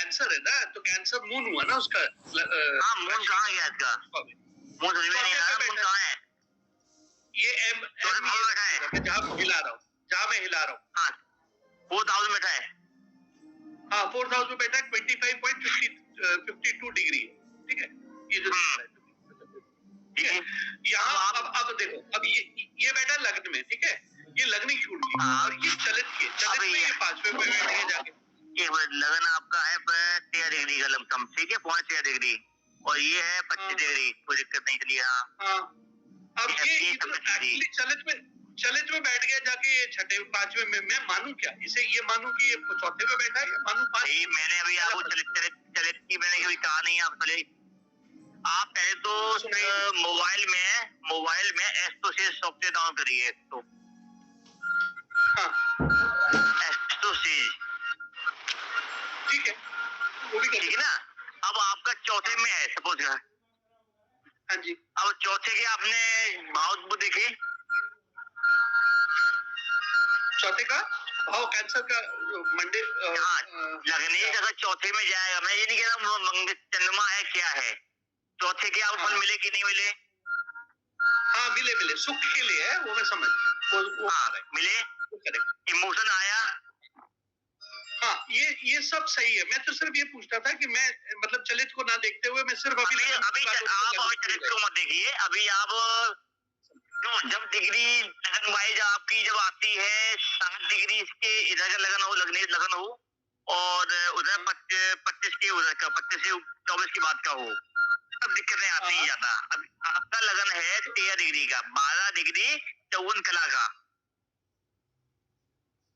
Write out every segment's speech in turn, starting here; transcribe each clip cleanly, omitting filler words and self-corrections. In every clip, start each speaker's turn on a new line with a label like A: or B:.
A: Cancer है ना, तो कैंसर मून हुआ ना उसका।
B: हाँ, मून कहाँ गया इसका? मून समझ में नहीं आ रहा, मून कहाँ है?
A: ये बैठा है, मैं जहाँ हिला रहा हूँ, जहाँ मैं हिला रहा हूँ।
B: हाँ, 4000 बैठा है।
A: हाँ, 4000 में बैठा है, 25.52 डिग्री है, ठीक है, ये जो ठीक है। यहाँ अब देखो, अब ये बैठा लग्न में, ठीक है, ये लग्न की कुंडली और ये चलित में ये 5वें पे बैठ गया जाके।
B: एक मिनट, लगन आपका है 13 डिग्री का लमसम, ठीक है, 13 डिग्री, और ये है 25 डिग्री, कोई दिक्कत नहीं। चलिए हाँ,
A: अब ये एक्चुअली चलित में बैठ गया जाके, ये छठे 5वें में। मैं मानूं क्या इसे, ये मानूं कि ये चौथे में बैठा है, या मानूं 5?
B: मैंने अभी आपको चलित की मैंने कभी कहा नहीं आप पहले। आप पहले तो मोबाइल में एस्ट्रोसेज सॉफ्टवेयर डाउन करिए तो। एस्ट्रोसेज,
A: ठीक है, वो भी
B: ठीक है ना। अब आपका चौथे में है सपोज।
A: हाँ जी।
B: अब चौथे के आपने भाव देखे?
A: चौथे का भाव कैंसर का मंडे
B: लगने का चौथे में जाएगा। मैं ये नहीं कह रहा चंद्रमा है क्या है, चौथे के आप फल मिले कि नहीं मिले?
A: हाँ, मिले सुख के लिए है वो, मैं समझ वो
B: हाँ, मिले, इमोशन आया।
A: हाँ, ये सब सही है। मैं तो सिर्फ ये पूछता था कि मैं मतलब चलित को ना देखते हुए मैं सिर्फ अभी
B: आप चलित को मत देखिए। अभी आप जब डिग्री लगन वाइज आपकी जब आती है 7 डिग्री इसके इधर का लगन हो और उधर 25 के उधर का 25 से 24 की बात का हो, तब दिक्कतें आती ही ज्यादा। अब आपका लगन है 13 डिग्री का, 12 डिग्री 54 कला का,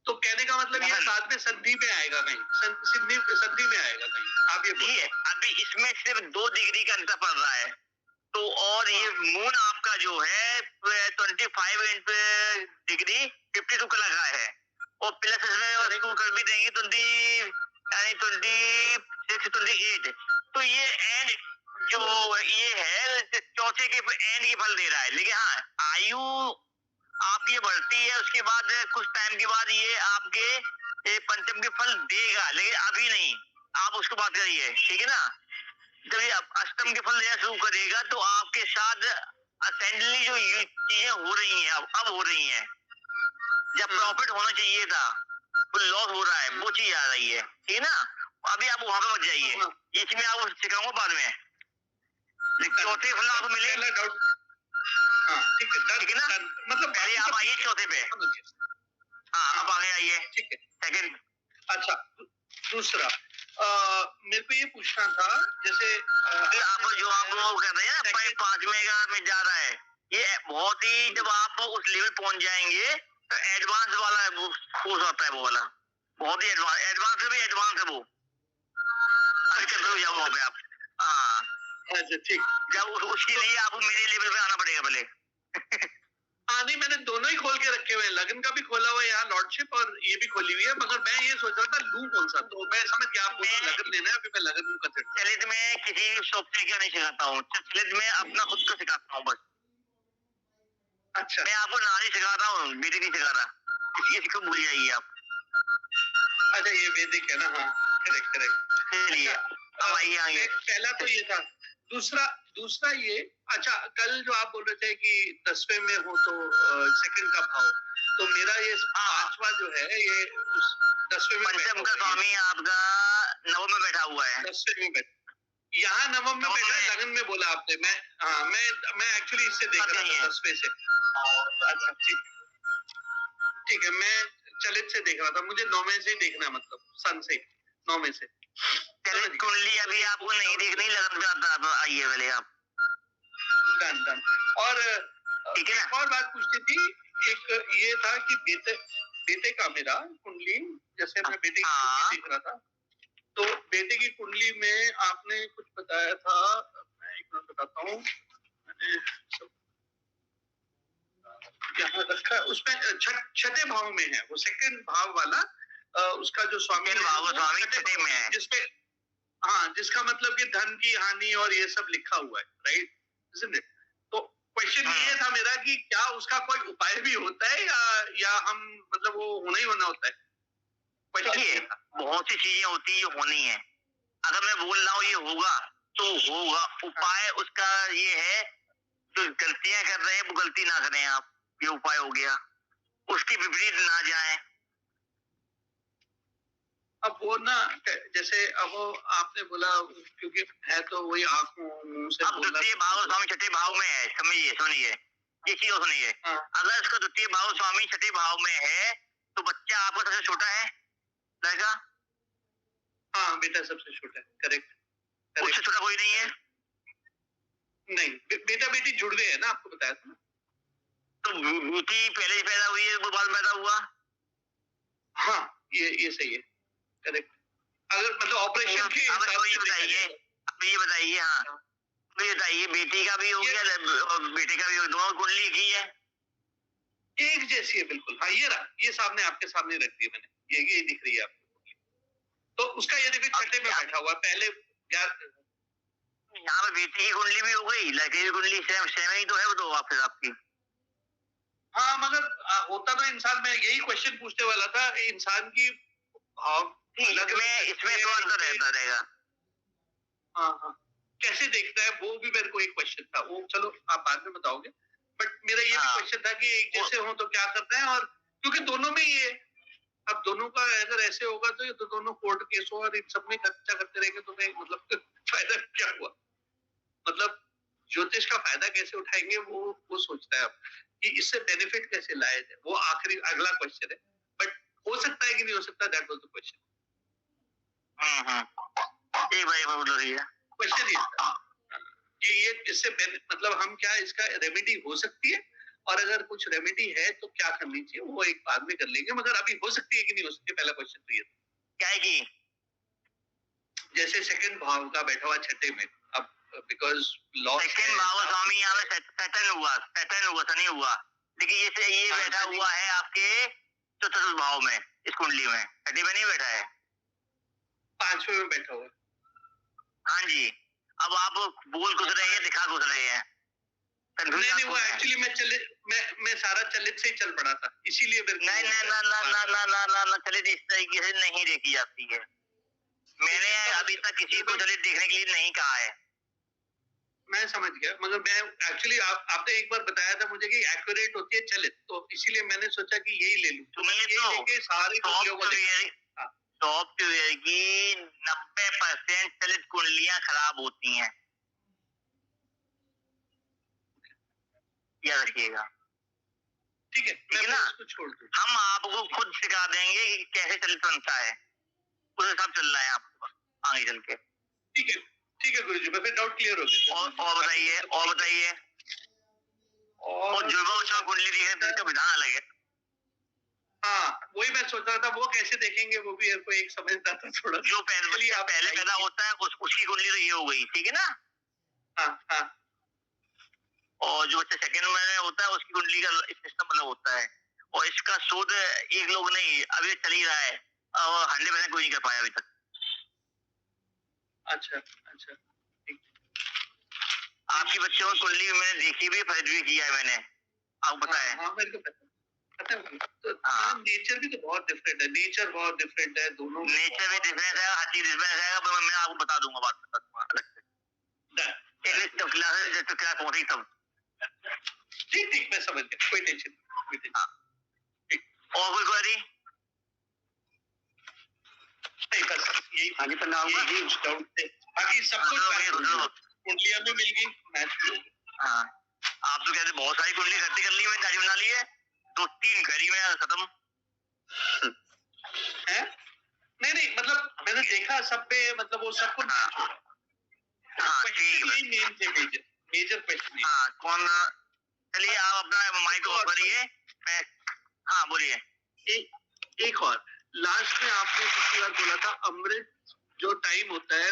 A: तो कहने का मतलब ये साथ में संधि में आएगा कहीं, संधि में आएगा कहीं, आप ये
B: बोलिए। अभी इसमें सिर्फ 2 डिग्री का अंतर पड़ रहा है तो, और ये मून आपका जो है 25 डिग्री 52 कला का है, और प्लस इसमें कर भी देंगे 28, तो ये एंड जो ये है चौथे के एंड के फल दे रहा है। लेकिन हाँ, आयु आपकी बढ़ती है, उसके बाद कुछ टाइम के बाद ये आपके पंचम के फल देगा, लेकिन अभी नहीं। आप उसको बात करिए, ठीक है ना। जब ये अष्टम के फल देना शुरू करेगा तो आपके साथ असेंडली जो चीजें हो रही हैं अब हो रही हैं, जब प्रॉफिट होना चाहिए था वो लॉस हो रहा है, वो चीज आ रही है, ठीक है ना। अभी आप वहां पे मत जाइए, ये चीज मैं आपको सिखाऊंगा बाद में। चौथे फल आपको मिले, ठीक है ना। मतलब पहले आप आइए चौथे पे। हाँ, अब आगे आइए,
A: ठीक है।
B: सेकंड।
A: अच्छा, दूसरा मेरे को ये पूछना था, जैसे
B: आप जो आप वो कर रहे हैं ना 5वें में जा रहा है, ये बहुत ही, जब आप उस लेवल पहुंच जाएंगे तो एडवांस वाला कोर्स आता है, वो वाला बहुत ही एडवांस से भी एडवांस है वो। अभी चल रहे जाओ वहाँ पे आप। हाँ,
A: अच्छा, ठीक।
B: जब उसके लिए आपको मेरे लेवल पे आना पड़ेगा पहले।
A: हाँ, नहीं, मैंने दोनों ही खोल के रखे हुए हैं, लगन का भी खोला हुआ है यहाँ, लॉर्डशिप, और ये भी खोली हुई है, मगर मैं ये सोच रहा था लूं कौन सा, तो मैं समझ गया आपको लगन लेना है, अभी मैं लगन लूं कंसिडर।
B: चलित में किसी शॉप से क्या नहीं सिखाता हूँ, चलित में अपना खुद का सिखाता हूँ बस।
A: अच्छा,
B: मैं आपको नारी सिखाता हूँ, बेटी नहीं सिखा रहा, इसको भूल जाइए आप।
A: अच्छा, ये वैदिक है ना। हाँ, करेक्ट।
B: चलिए अब आइए।
A: पहला तो ये था। दूसरा ये, अच्छा, कल जो आप बोल रहे थे कि 10वें में हो तो सेकंड का भाव, तो मेरा ये 5वां जो है ये 10वें में
B: पंचम का स्वामी आपका नवम में बैठा हुआ है।
A: 10वें में यहाँ नवम में बैठा है, लगन में बोला आपने। मैं एक्चुअली इससे देख रहा था 10वें से। अच्छा, ठीक है, मैं चलित से देख रहा था, मुझे 9वें से ही देखना, मतलब सन से 9वें से।
B: चलित कुंडली अभी आपको नहीं देखनी, लगन पे आता है, आइए पहले आप।
A: डन। और एक और बात पूछनी थी, एक ये था कि बेटे का मेरा कुंडली, जैसे मैं बेटे की कुंडली देख रहा था, तो बेटे की कुंडली में आपने कुछ बताया था, मैं एक बार बताता हूँ, यहाँ रखा, उसमें छठे भाव में है, वो सेकंड भाव वाला, उसका जो स्वामी छठे में है, जिसपे जिसका मतलब कि धन की हानि और ये सब लिखा हुआ है, राइट, इज़न्ट इट? तो क्वेश्चन ये था मेरा कि क्या उसका कोई उपाय भी होता है, या हम मतलब वो होना ही होना होता है?
B: बहुत सी चीजें होती है जो होनी है, अगर मैं बोल रहा हूँ ये होगा तो होगा, उपाय उसका ये है, जो गलतियां कर रहे हैं वो गलती ना करें आप, ये उपाय हो गया, उसके विपरीत ना जाए।
A: अब वो ना, जैसे अब वो आपने बोला, क्योंकि है तो वही आंखों मुंह से
B: अब द्वितीय भाव स्वामी छठे भाव में है, समझिए सुनिए ये चीज सुनिए।
A: हाँ।
B: अगर इसका द्वितीय भाव स्वामी छठे भाव में है तो बच्चा आपका सबसे छोटा है लड़का?
A: हाँ बेटा सबसे छोटा है, करेक्ट।
B: उससे छोटा कोई नहीं है?
A: नहीं, बेटा बेटी जुड़वे है ना, आपको बताया था ना।
B: तो बेटी पहले ही पैदा हुई है वो बाद में पैदा हुआ?
A: हाँ ये सही है, करेक्ट। अगर मतलब ऑपरेशन के हिसाब से
B: ये बताइए, हाँ ये बताइए, बेटी का भी हो गया और बेटे का भी हो, दोनों कुंडली की है,
A: एक जैसी है बिल्कुल। हाँ ये रहा, ये सामने आपके सामने रख दिया मैंने, ये दिख रही है आपको। तो उसका ये देखिए छठे में बैठा हुआ, पहले
B: यहाँ पे बेटी की कुंडली भी हो गई, लड़के की कुंडली सेम ही तो है वो तो वापस आपकी।
A: हाँ मगर होता तो इंसान में यही क्वेश्चन पूछने वाला था, इंसान की भाव
B: इसमें तो अंतर रहता रहेगा।
A: हाँ कैसे देखता है वो भी मेरे को एक क्वेश्चन था, वो चलो आप बाद में बताओगे, बट मेरा ये भी क्वेश्चन था कि एक जैसे हो तो क्या करना है, और क्योंकि दोनों में ये, अब दोनों का अगर ऐसे होगा तो ये तो दोनों कोर्ट केस हो और इन सब में खर्चा करते रहेंगे तो मैं मतलब फायदा क्या हुआ, मतलब ज्योतिष का फायदा कैसे उठाएंगे वो सोचता है अब कि इससे बेनिफिट कैसे लाया जाए, वो आखिरी अगला क्वेश्चन है, बट हो सकता है कि नहीं हो सकता, that was the question. Question ये था कि ये इससे मतलब हम क्या इसका रेमेडी हो सकती है, और अगर कुछ रेमेडी है तो क्या करनी चाहिए, वो एक बाद में कर लेंगे, मगर अभी हो सकती है कि नहीं हो सकती, पहला क्वेश्चन तो ये
B: क्या है कि
A: जैसे सेकंड भाव का बैठा हुआ छठे में, अब बिकॉज लॉ
B: सेकंड भाव स्वामी यहाँ पे सैटर्न हुआ नहीं हुआ, लेकिन ये बैठा हुआ है आपके चतुर्थ भाव में, इस कुंडली में छठे में नहीं बैठा है,
A: पांचवें में बैठा हुआ।
B: हाँ जी, अब आप बोल कुछ रहे हैं, दिखा कुछ रहे हैं,
A: नहीं वो एक्चुअली मैं सारा चलित से ही चल पड़ा था, इसीलिए
B: ना चलित इस तरीके से नहीं देखी जाती है, मैंने अभी तक किसी को चलित देखने के लिए नहीं कहा है।
A: मैं समझ गया, मगर मैं एक्चुअली आपने एक बार बताया था मुझे कि एक्यूरेट होती है चलित, तो इसीलिए मैंने सोचा कि यही ले लूं, तो मैंने यही लेके सारी कुंडलियों को देखा।
B: सॉफ्टवेयर की 90% चलित कुंडलियां खराब होती हैं, याद रखिएगा,
A: ठीक है ना, छोड़ दूं।
B: हम आपको खुद सिखा देंगे कि कैसे चलित बनता है, उसे सब चल रहा है आपको आगे चल के।
A: ठीक है गुरु जी, मैं फिर डाउट क्लियर हो गया।
B: और बताइए और जुड़वा कुंडली दी है इसका विधान अलग है।
A: हाँ वही मैं सोच रहा था, वो कैसे देखेंगे, वो भी कोई एक समझता था थोड़ा,
B: जो पहले पैदा होता है उसकी कुंडली तो ये हो गई, ठीक है ना।
A: हाँ
B: और जो बच्चा सेकंड में होता है उसकी कुंडली का सिस्टम अलग होता है, और इसका शोध एक लोग नहीं अभी चल ही रहा है, और 100% कोई नहीं कर पाया अभी तक।
A: अच्छा
B: आपकी बच्चों की कुंडली मैंने देखी भी, फर्ज भी किया है मैंने, आपको पता है।
A: हाँ मेरे को पता है, तो नेचर भी तो बहुत डिफरेंट है, नेचर बहुत डिफरेंट है, दोनों नेचर भी डिफरेंट है,
B: हर चीज डिफरेंट है, पर मैं आपको बता दूंगा, बात बता दूंगा अलग से, तो क्लास पहुंची तब।
A: ठीक मैं समझ गया, कोई टेंशन नहीं।
B: और कोई क्वेरी?
A: नहीं बस यही आगे पढ़ना होगा जी, बाकी सब कुछ कुंडलियां भी मिल गई, मैच।
B: हाँ आप तो कहते बहुत सारी कुंडली इकट्ठी कर ली, मैंने दाढ़ी बना ली है, 2-3 घड़ी में खत्म
A: है। नहीं मतलब मैंने देखा सब पे, मतलब वो सब कुछ
B: हाँ ठीक है,
A: मेजर क्वेश्चन।
B: हाँ कौन, चलिए आप अपना माइक ऑफ करिए, मैं हाँ बोलिए।
A: एक और लास्ट में आपने पिछली बार बोला था, अमृत जो टाइम होता है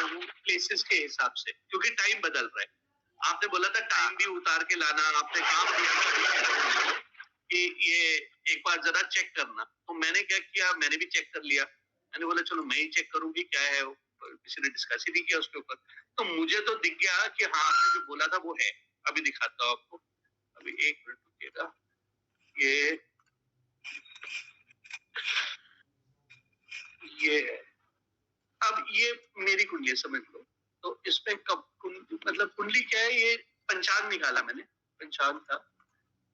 A: वो प्लेसेस के हिसाब से, क्योंकि टाइम बदल रहा है, आपने बोला था टाइम भी उतार के लाना, आपने काम दिया कि ये एक बार जरा चेक करना, तो मैंने क्या किया, मैंने भी चेक कर लिया, मैंने बोला चलो मैं ही चेक करूंगी क्या है, किसी ने डिस्कस ही नहीं किया उसके ऊपर, तो मुझे तो दिख गया कि हाँ आपने जो बोला था वो है। अभी दिखाता हूँ आपको, अभी 1 मिनट रुकिएगा, ये अब ये मेरी कुंडली समझ लो, तो इसमें कब मतलब कुंडली क्या है, ये पंचांग निकाला मैंने, पंचांग था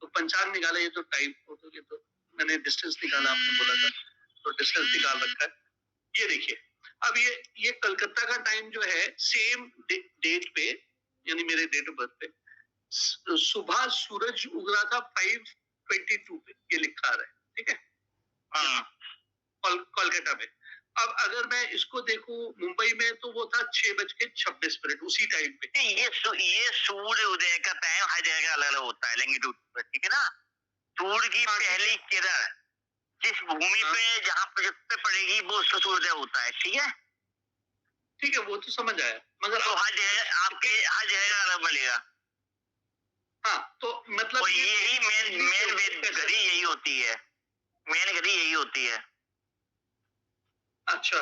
A: तो पंचांग निकाला, ये तो टाइम तो ये तो मैंने डिस्टेंस निकाला, आपने बोला था तो डिस्टेंस निकाल रखा है। ये देखिए अब ये कलकत्ता का टाइम जो है सेम डेट पे, यानी मेरे डेट ऑफ बर्थ पे सुबह सूरज उग रहा था 5:22 पे, ये लिखा रहा है, ठीक है, कोलकाता में। अब अगर मैं इसको देखूं मुंबई में तो वो था 6:26 उसी टाइम पे।
B: ये सूर्य उदय का टाइम हर जगह अलग अलग होता है लैंगिट्यूड पर, ठीक है ना। सूर्य की पहली किरण जिस भूमि पे जहाँ पे पड़ेगी वो उसका सूर्योदय होता है, ठीक है।
A: ठीक है, वो तो समझ आया, मगर
B: तो हर जगह आपके हर जगह अलग मिलेगा।
A: हाँ, तो मतलब
B: यही मेन घड़ी यही होती है, मेन घड़ी यही होती है।
A: अच्छा,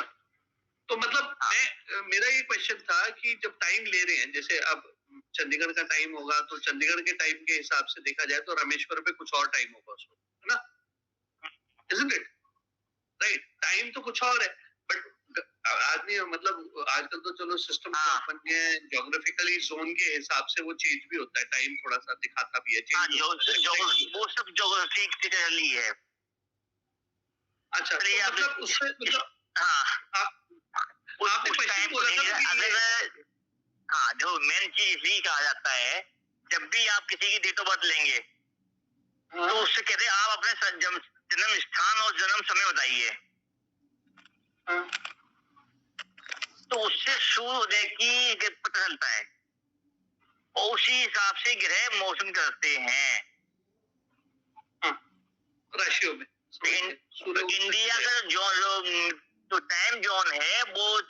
A: तो मतलब मेरा ये क्वेश्चन था कि जब टाइम ले रहे हैं, जैसे अब चंडीगढ़ का टाइम होगा तो चंडीगढ़ के टाइम के हिसाब से देखा जाए तो रामेश्वर पे कुछ और टाइम होगा उसको, है ना, isn't it? राइट, टाइम तो कुछ और है, बट आदमी मतलब आजकल तो चलो सिस्टम बन गए हैं, ज्योग्राफिकली जोन के हिसाब से वो चेंज भी होता है, टाइम थोड़ा सा दिखाता भी है,
B: वो सब ज्योग्राफी की टहली है।
A: अच्छा, तो मतलब उससे मतलब आपने
B: टाइम बोला था कि अगर जो मेन चीज इसलिए कहा जाता है, जब भी आप किसी की डेट ऑफ बर्थ लेंगे तो उससे कहते हैं आप अपने जन्म स्थान और जन्म समय बताइए, तो उससे सूर्योदय की पता चलता है और उसी हिसाब से ग्रह मौसम करते हैं
A: राशियों में।
B: इंडिया का जो टाइम जोन है वो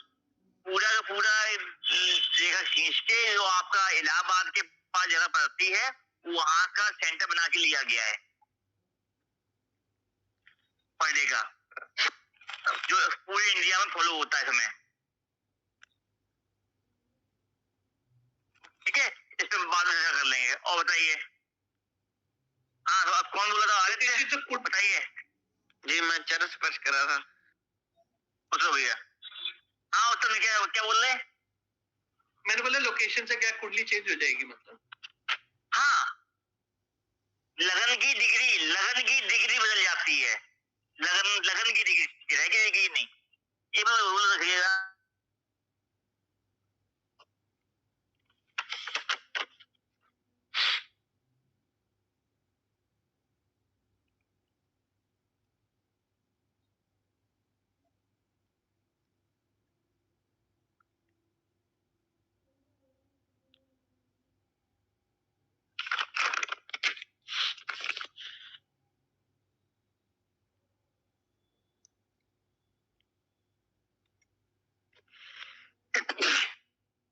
B: पूरा का पूरा रेखा खींच के जो आपका इलाहाबाद के पास जगह पड़ती है वहां का सेंटर बना के लिया गया है पर डे का, जो पूरे इंडिया में फॉलो होता है समय, ठीक है। इसमें बाद में कर लेंगे। और बताइए, हाँ तो आप कौन बोला था आगे, बताइए। जी मैं चरण स्पर्श कर रहा था। उत्तर भैया, हाँ उत्तर क्या क्या बोल रहे?
A: मैंने बोला लोकेशन से क्या कुंडली चेंज हो जाएगी मतलब?
B: हाँ, लगन की डिग्री बदल जाती है, लगन की डिग्री, ग्रह की डिग्री नहीं। ये मैं रूल रखिएगा।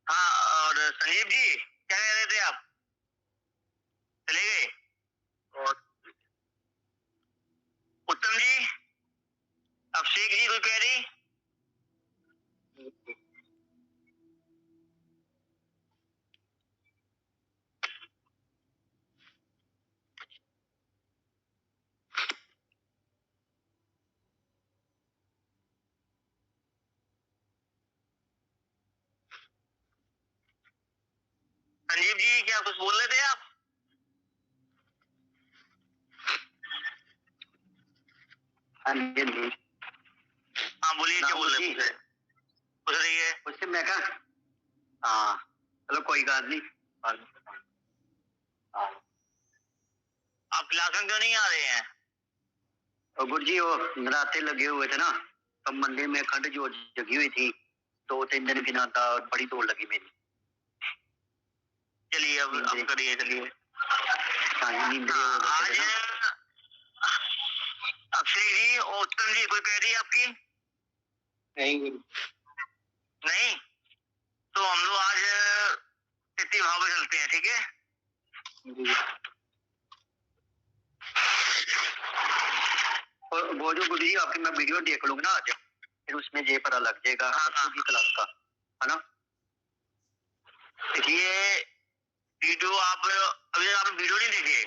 B: हाँ, और संजीव जी क्या कह रहे थे आप? चले गए? और उत्तम जी, अभिषेक जी कोई कह रही? संजीव जी क्या कुछ बोल रहे थे आप? हाँ बोलिए, क्या बोल रहे थे? पूछ रही है उससे, मैं कहा हाँ चलो कोई बात नहीं। आप क्लास में क्यों नहीं आ रहे हैं? और गुरु जी वो नराते लगे हुए थे ना, तो मंदिर में खंड जो जगी हुई थी, 2-3 दिन बिना था, बड़ी दौड़ लगी मेरी। चलिए अब करिए, चलिए। आज अक्षय जी और उत्तम जी कोई कह रही है आपकी? नहीं गुरु, नहीं, तो हम लोग आज स्थिति भाव में चलते हैं, ठीक है। और वो जो गुरु जी आपकी मैं वीडियो देख लूंगा ना आज, फिर उसमें ये पता लग जाएगा की क्लास का, है ना। ये वीडियो आप अभी आपने वीडियो नहीं देखे?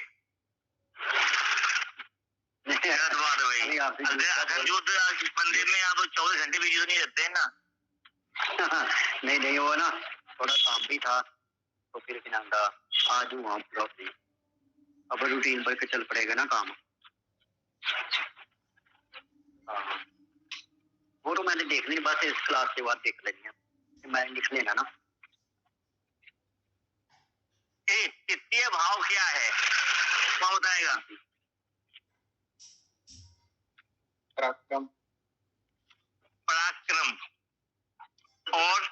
B: गलत बात है भाई। अगर जो मंदिर में आप 24 घंटे वीडियो नहीं रहते हैं ना,
C: नहीं नहीं, वो ना थोड़ा काम भी था, तो फिर फिनांडा आज वहाँ पूरा फ्री। अब रूटीन पर के चल पड़ेगा ना काम। हाँ, वो तो मैंने देख ली, बस इस क्लास के बाद देख लेनी है, मैंने लिख लेना ना।
B: तृतीय भाव क्या है, कौन बताएगा?
C: पराक्रम।
B: पराक्रम। और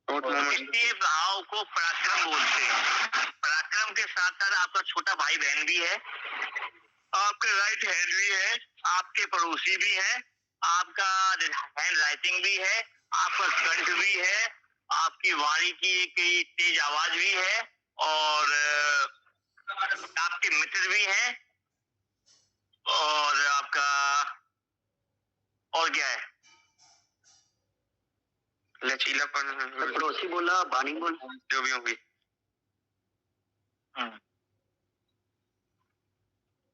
B: तृतीय भाव को पराक्रम बोलते हैं। पराक्रम के साथ साथ आपका छोटा भाई बहन भी है, आपके राइट हैंड भी है, आपके पड़ोसी भी है, आपका हैंड राइटिंग भी है, आपका कंठ भी है, आपकी वाणी की तेज आवाज भी है, और आपके मित्र भी हैं, और आपका और क्या है, लचीलापन।
C: पड़ोसी बोला, बानी बोल,
B: जो भी होगी।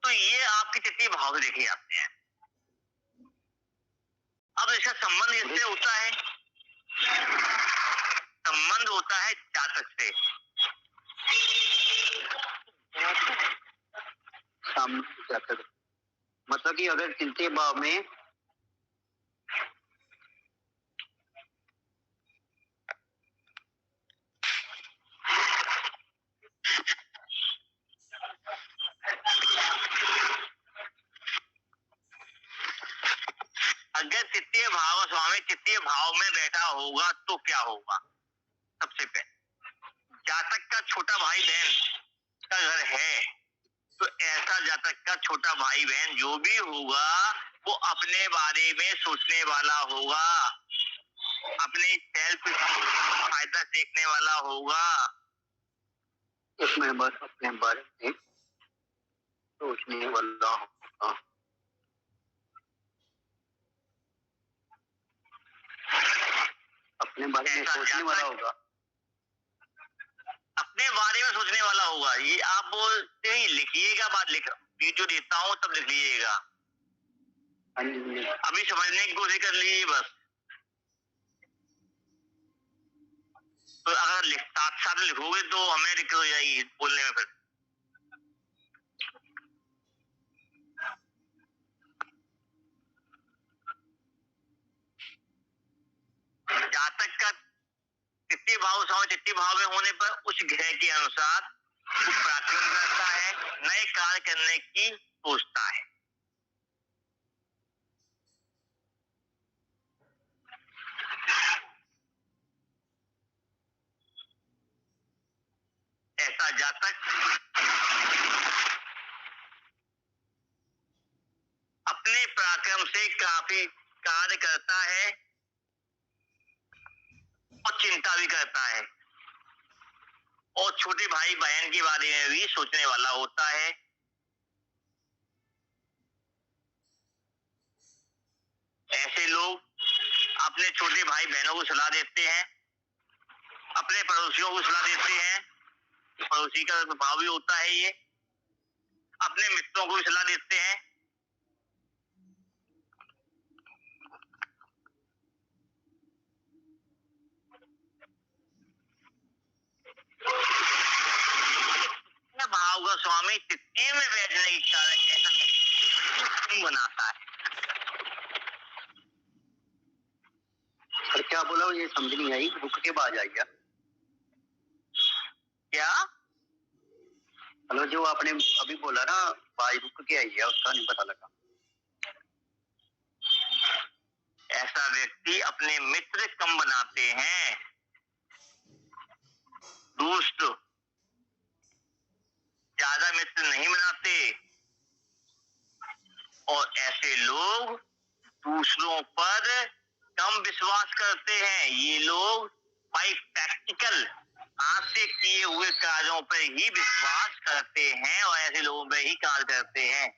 B: तो ये आपके तृतीय भाव से देखे जाते हैं। अब इसका संबंध इससे होता है, संबंध होता है जातक से।
C: जातक मतलब कि अगर तृतीय भाव में
B: अगर तृतीय भाव स्वामी तृतीय भाव में बैठा होगा तो क्या होगा? सबसे पहले जातक का छोटा भाई बहन का घर है, तो ऐसा जातक का छोटा भाई बहन जो भी होगा वो अपने बारे में सोचने वाला होगा, अपनी सेल्फ फायदा देखने वाला होगा,
C: उसमें बस अपने बारे में सोचने वाला होगा। अपने बारे में सोचने वाला होगा,
B: अपने बारे में सोचने वाला होगा। ये आप लिखिएगा, बात लिख वीडियो देता हूँ तब लिख लीजिएगा, अभी समझने की कोशिश कर लीजिए बस। तो अगर साथ साथ लिखोगे तो हमें दिक्कत हो जाएगी बोलने में। फिर जातक का तृतीय भाव तृतीय भाव में होने पर उस ग्रह के अनुसार वो पराक्रम करता है, नए कार्य करने की सोचता है। ऐसा जातक अपने पराक्रम से काफी कार्य करता है और चिंता भी करता है, और छोटे भाई बहन के बारे में भी सोचने वाला होता है। ऐसे लोग अपने छोटे भाई बहनों को सलाह देते हैं, अपने पड़ोसियों को सलाह देते हैं, पड़ोसी का स्वभाव भी होता है ये, अपने मित्रों को भी सलाह देते हैं। भाव का स्वामी तृतीय में बैठने की कारण ऐसा बनाता है।
C: और क्या बोला ये समझ नहीं आई, रुक के बाद आइए।
B: क्या?
C: हेलो, जो आपने अभी बोला ना भाई रुक के आई है, उसका नहीं पता लगा।
B: ऐसा व्यक्ति अपने मित्र कम बनाते हैं, दोस्त ज्यादा मित्र नहीं बनाते, और ऐसे लोग दूसरों पर कम विश्वास करते हैं। ये लोग बाई प्रैक्टिकल हाथ से किए हुए कार्यों पर ही विश्वास करते हैं, और ऐसे लोगों पर ही कार्य करते हैं।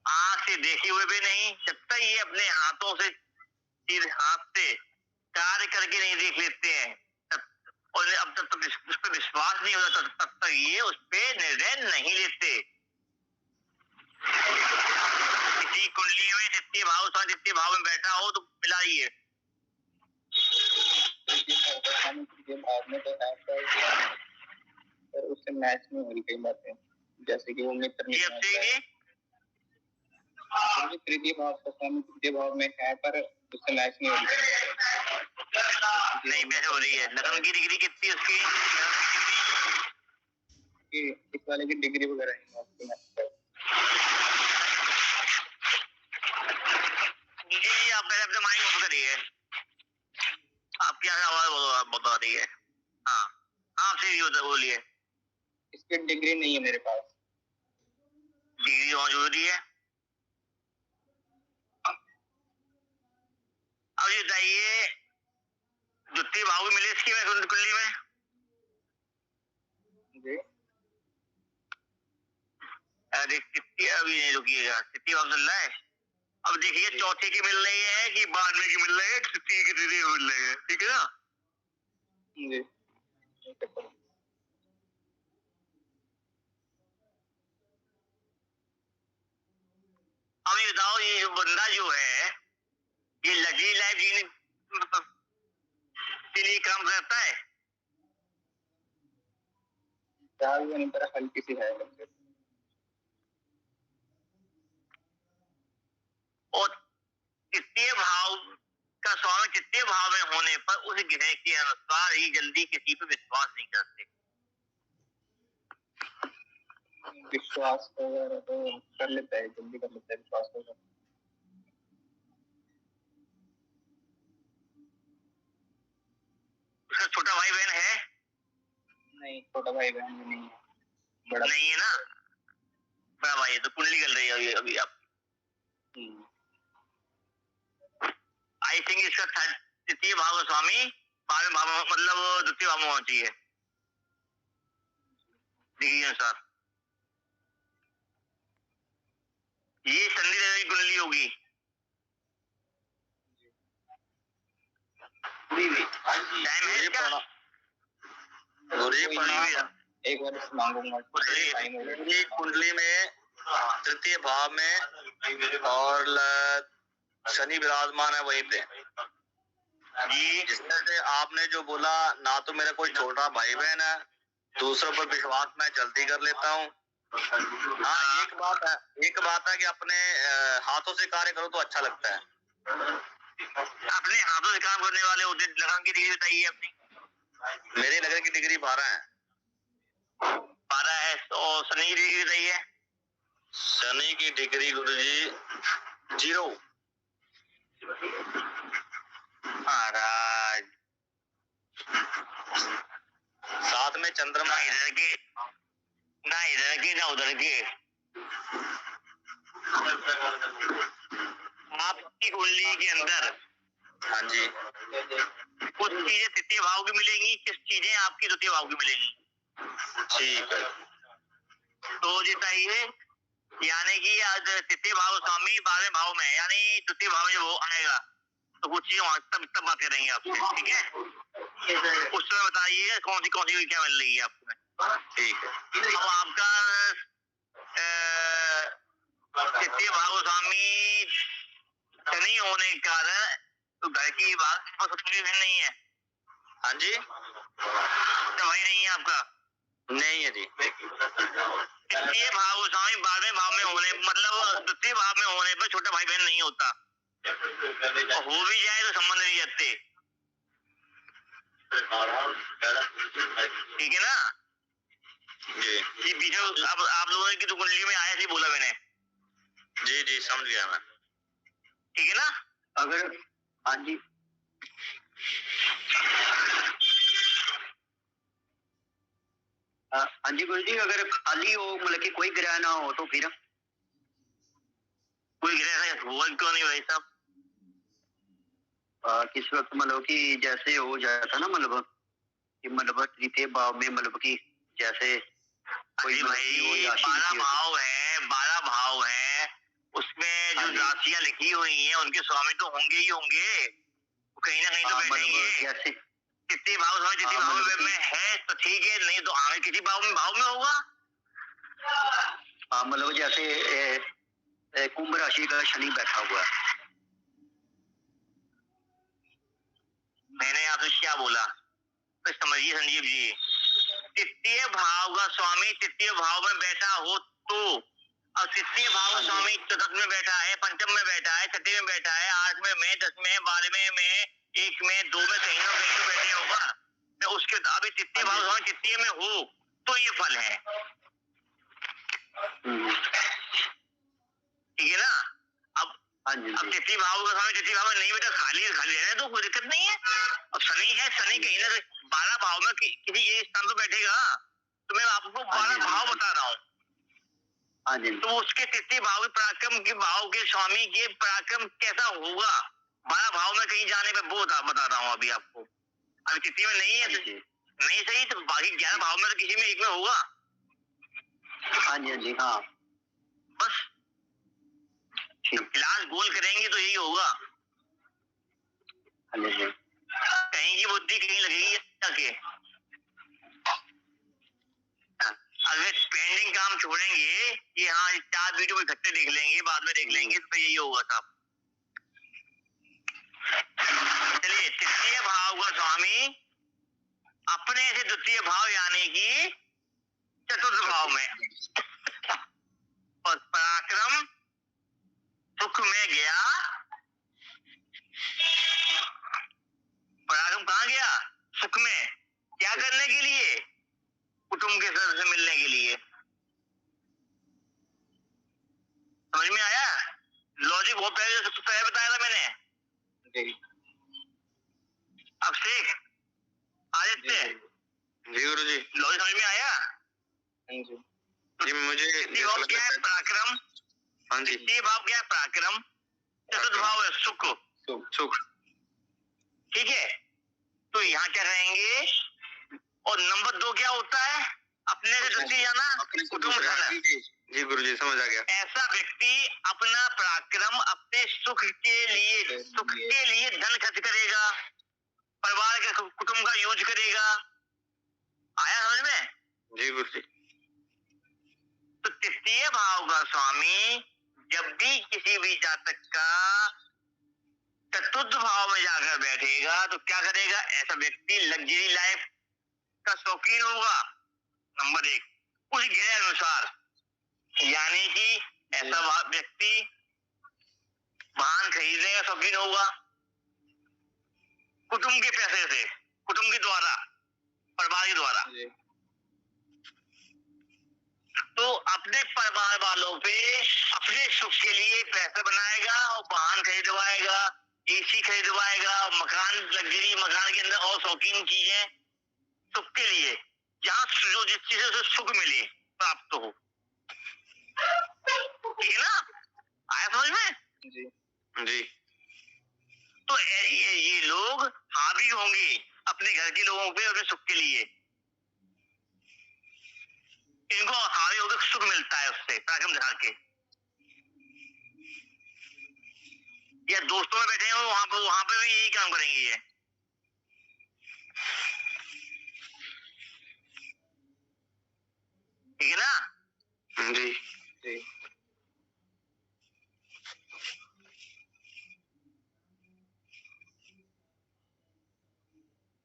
B: आंख से देखे हुए भी नहीं, जब तक ये अपने हाथों से हाथ से कार्य करके नहीं देख लेते हैं और अब तक उस पर विश्वास नहीं होता तब तक ये उस पर निर्णय नहीं लेते। इसी आपकी कुंडली में तृतीय भाव तृतीय भाव में बैठा हो तो मिला रही है।
C: भाव में तो है पर उससे मैच नहीं हो रही कई बातें, जैसे कि वो मित्र तृतीय भाव का स्वामी तृतीय भाव में है पर उससे मैच नहीं हो रही।
B: नहीं मैच हो रही है। लगन की डिग्री कितनी है उसकी?
C: इस वाले की डिग्री वगैरह है आपकी
B: जी आप पहले अपने माइक ऑफ करिए। आपकी आवाज बता रही है। हाँ आपसे भी बोलिए।
C: इसकी डिग्री नहीं है मेरे पास।
B: डिग्री मौजूद है। अब ये बताइए द्वितीय भाव भी मिले इसकी में कुंडली में?
C: जी
B: अरे तृतीय अभी नहीं रुकिएगा, तृतीय भाव चल रहा है। अब देखिए चौथे की मिल रही है कि बाद में की मिल रही है, तृतीय की तृतीय मिल रही है, ठीक है ना?
C: जी
B: अब ये बताओ ये बंदा जो है ये लग्जरी लाइफ जीने के लिए काम करता है?
C: हल्की सी है
B: और तृतीय भाव का स्वामी तृतीय भाव में होने पर उस ग्रह के अनुसार ही जल्दी किसी पे विश्वास नहीं करते।
C: विश्वास वगैरह तो कर लेता है, जल्दी कर लेता है विश्वास वगैरह।
B: उसका छोटा भाई बहन है?
C: नहीं छोटा भाई बहन भी नहीं है,
B: बड़ा नहीं है ना, बड़ा भाई है। तो कुंडली कर रही है अभी आप। आई थिंक इसका तृतीय भाव का स्वामी बाद में भाव मतलब द्वितीय भाव में होना चाहिए डिग्री अनुसार। ये संधि की कुंडली होगी। टाइम है क्या?
C: एक बार मांगूंगा।
D: कुंडली में तृतीय भाव में और शनि विराजमान है वहीं पे जी। जिससे आपने जो बोला ना तो मेरा कोई छोटा भाई बहन है, दूसरों पर विश्वास मैं जल्दी कर लेता हूँ। हाँ एक बात है कि अपने हाथों से कार्य करो तो अच्छा लगता है।
B: अपने हाथों से काम करने वाले होते। लगन की डिग्री बताइए अपनी।
D: मेरे लगन की डिग्री 12 है।
B: 12 है। और शनि की डिग्री बताइए।
D: शनि की डिग्री गुरुजी 0।
B: महाराज
D: साथ में चंद्रमा
B: इधर के ना उधर के। आपकी कुंडली के अंदर
D: हाँ जी
B: कुछ चीजें तृतीय भाव की मिलेंगी, किस चीजें आपकी द्वितीय भाव की मिलेंगी।
D: ठीक है
B: तो बताइए यानी कि आज तृतीय भाव स्वामी 12वें भाव में यानी द्वितीय भाव में वो आएगा तो कुछ चीजें तब बात करेंगे आपसे, ठीक है? उस समय बताइएगा कौन सी क्या मिल रही है आपको।
D: ठीक है।
B: अब आपका तृतीय भाव स्वामी शनि होने के कारण तो घर की बात नहीं है।
D: हाँ जी
B: भाई नहीं है आपका?
D: नहीं है जी।
B: तृतीय भाव स्वामी 12वें भाव में होने मतलब द्वितीय भाव में होने पर छोटा भाई बहन नहीं होता, और हो भी जाए तो संबंध नहीं रहते, ठीक है ना
D: जी?
B: ये पीछे अब आप लोगों की तो कुंडली में आया थी बोला मैंने।
D: जी जी समझ गया मैं,
B: ठीक है ना?
C: अगर हाँ जी हाँ जी गुरु जी, अगर खाली हो मतलब कि कोई ग्रह ना हो तो फिर
B: कोई ग्रह हुआ क्यों नहीं भाई साहब?
C: किस वक्त मतलब कि जैसे हो जाता ना मतलब कि मतलब तृतीय भाव में मतलब कि जैसे
B: कोई भाई 12 भाव है उसमें जो राशियां लिखी हुई हैं उनके स्वामी तो होंगे ही होंगे, कहीं ना कहीं तो बैठेंगे। तृतीय भाव तृतीय भाव में है तो ठीक है, नहीं तो आगे किसी भाव में होगा।
C: हाँ मतलब जैसे कुंभ राशि का शनि बैठा हुआ है।
B: मैंने आपसे क्या बोला तो समझिए संजीव जी, तृतीय भाव का स्वामी तृतीय भाव में बैठा हो तो, और तृतीय भाव का स्वामी चतुर्थ में बैठा है, पंचम में बैठा है, छठे में बैठा है, 8वें में, 10वें, 12वें में, 1 में, 2 में, कहीं ना कहीं तो बैठे होगा। तो उसके अभी तृतीय भाव स्वामी तृतीय में हो तो ये फल है, ठीक है ना। अब तृतीय भाव का स्वामी तृतीय भाव में नहीं बेटा, खाली खाली रहने तो कोई दिक्कत नहीं है। अब शनि है, शनि कहीं ना 12 भाव में किसी एक स्थान पर बैठेगा, तो मैं आपको 12 भाव बता रहा हूँ। तो उसके तृतीय भाव के पराक्रम के भाव के स्वामी के पराक्रम कैसा होगा 12 भाव में कहीं जाने पे, वो बता रहा हूँ अभी आपको। अभी तृतीय में नहीं है नहीं सही, तो बाकी 11 भाव में तो किसी में एक में होगा।
C: हाँ
B: बस क्लास गोल करेंगे तो यही होगा। कहीं की बुद्धि कहीं लगेगी जाके। अगर पेंडिंग काम छोड़ेंगे कि हाँ 4 वीडियो इकट्ठे देख लेंगे बाद में देख लेंगे, तो यही होगा साहब। चलिए, तृतीय भाव का स्वामी अपने से द्वितीय भाव यानी कि चतुर्थ भाव में, और पराक्रम सुख में गया। पराक्रम कहाँ गया? सुख में। क्या करने के लिए? कुटुंब के सदस्य से मिलने के लिए। समझ में आया? लॉजिक बहुत पहले बताया था मैंने। अब शेख आदित्य
D: जी गुरु जी,
B: लॉजिक समझ में आया?
D: जी मुझे
B: क्या है? पराक्रम।
D: हाँ जी।
B: ये भाव क्या है? पराक्रम। चतुर्थ भाव है सुख।
D: सुख,
B: ठीक है। तो यहाँ क्या करेंगे? और नंबर 2 क्या होता है? अपने से द्वितीय जाना, कुटुंब जाना।
D: जी गुरु जी, समझ आ गया।
B: ऐसा व्यक्ति अपना पराक्रम अपने सुख के लिए धन खर्च करेगा, परिवार के कुटुंब का यूज करेगा। आया समझ में?
D: जी गुरु जी।
B: तो तृतीय भाव का स्वामी जब भी किसी भी जातक का चतुर्थ भाव में जाकर बैठेगा तो क्या करेगा? ऐसा व्यक्ति लग्जरी लाइफ का शौकीन होगा, नंबर 1, उस गृह अनुसार। यानी कि ऐसा व्यक्ति वाहन खरीदने का शौकीन होगा कुटुंब के पैसे से, कुटुंब के द्वारा, परिवार के द्वारा। तो अपने परिवार वालों पे अपने सुख के लिए पैसा बनाएगा और वाहन खरीदवाएगा, एसी खरीदवाएगा, मकान, लग्जरी मकान के अंदर और शौकीन चीजें सुख के लिए, जहाँ जिस चीज से सुख मिले, प्राप्त हो। ठीक है ना? आया समझ में?
D: जी जी।
B: तो ये लोग हावी होंगे अपने घर के लोगों पे अपने सुख के लिए। इनको हावी होकर सुख मिलता है उससे पराक्रम दिखा के। या दोस्तों में बैठे हो वहां पे भी यही काम करेंगे ये। ठीक है ना?
D: जी जी।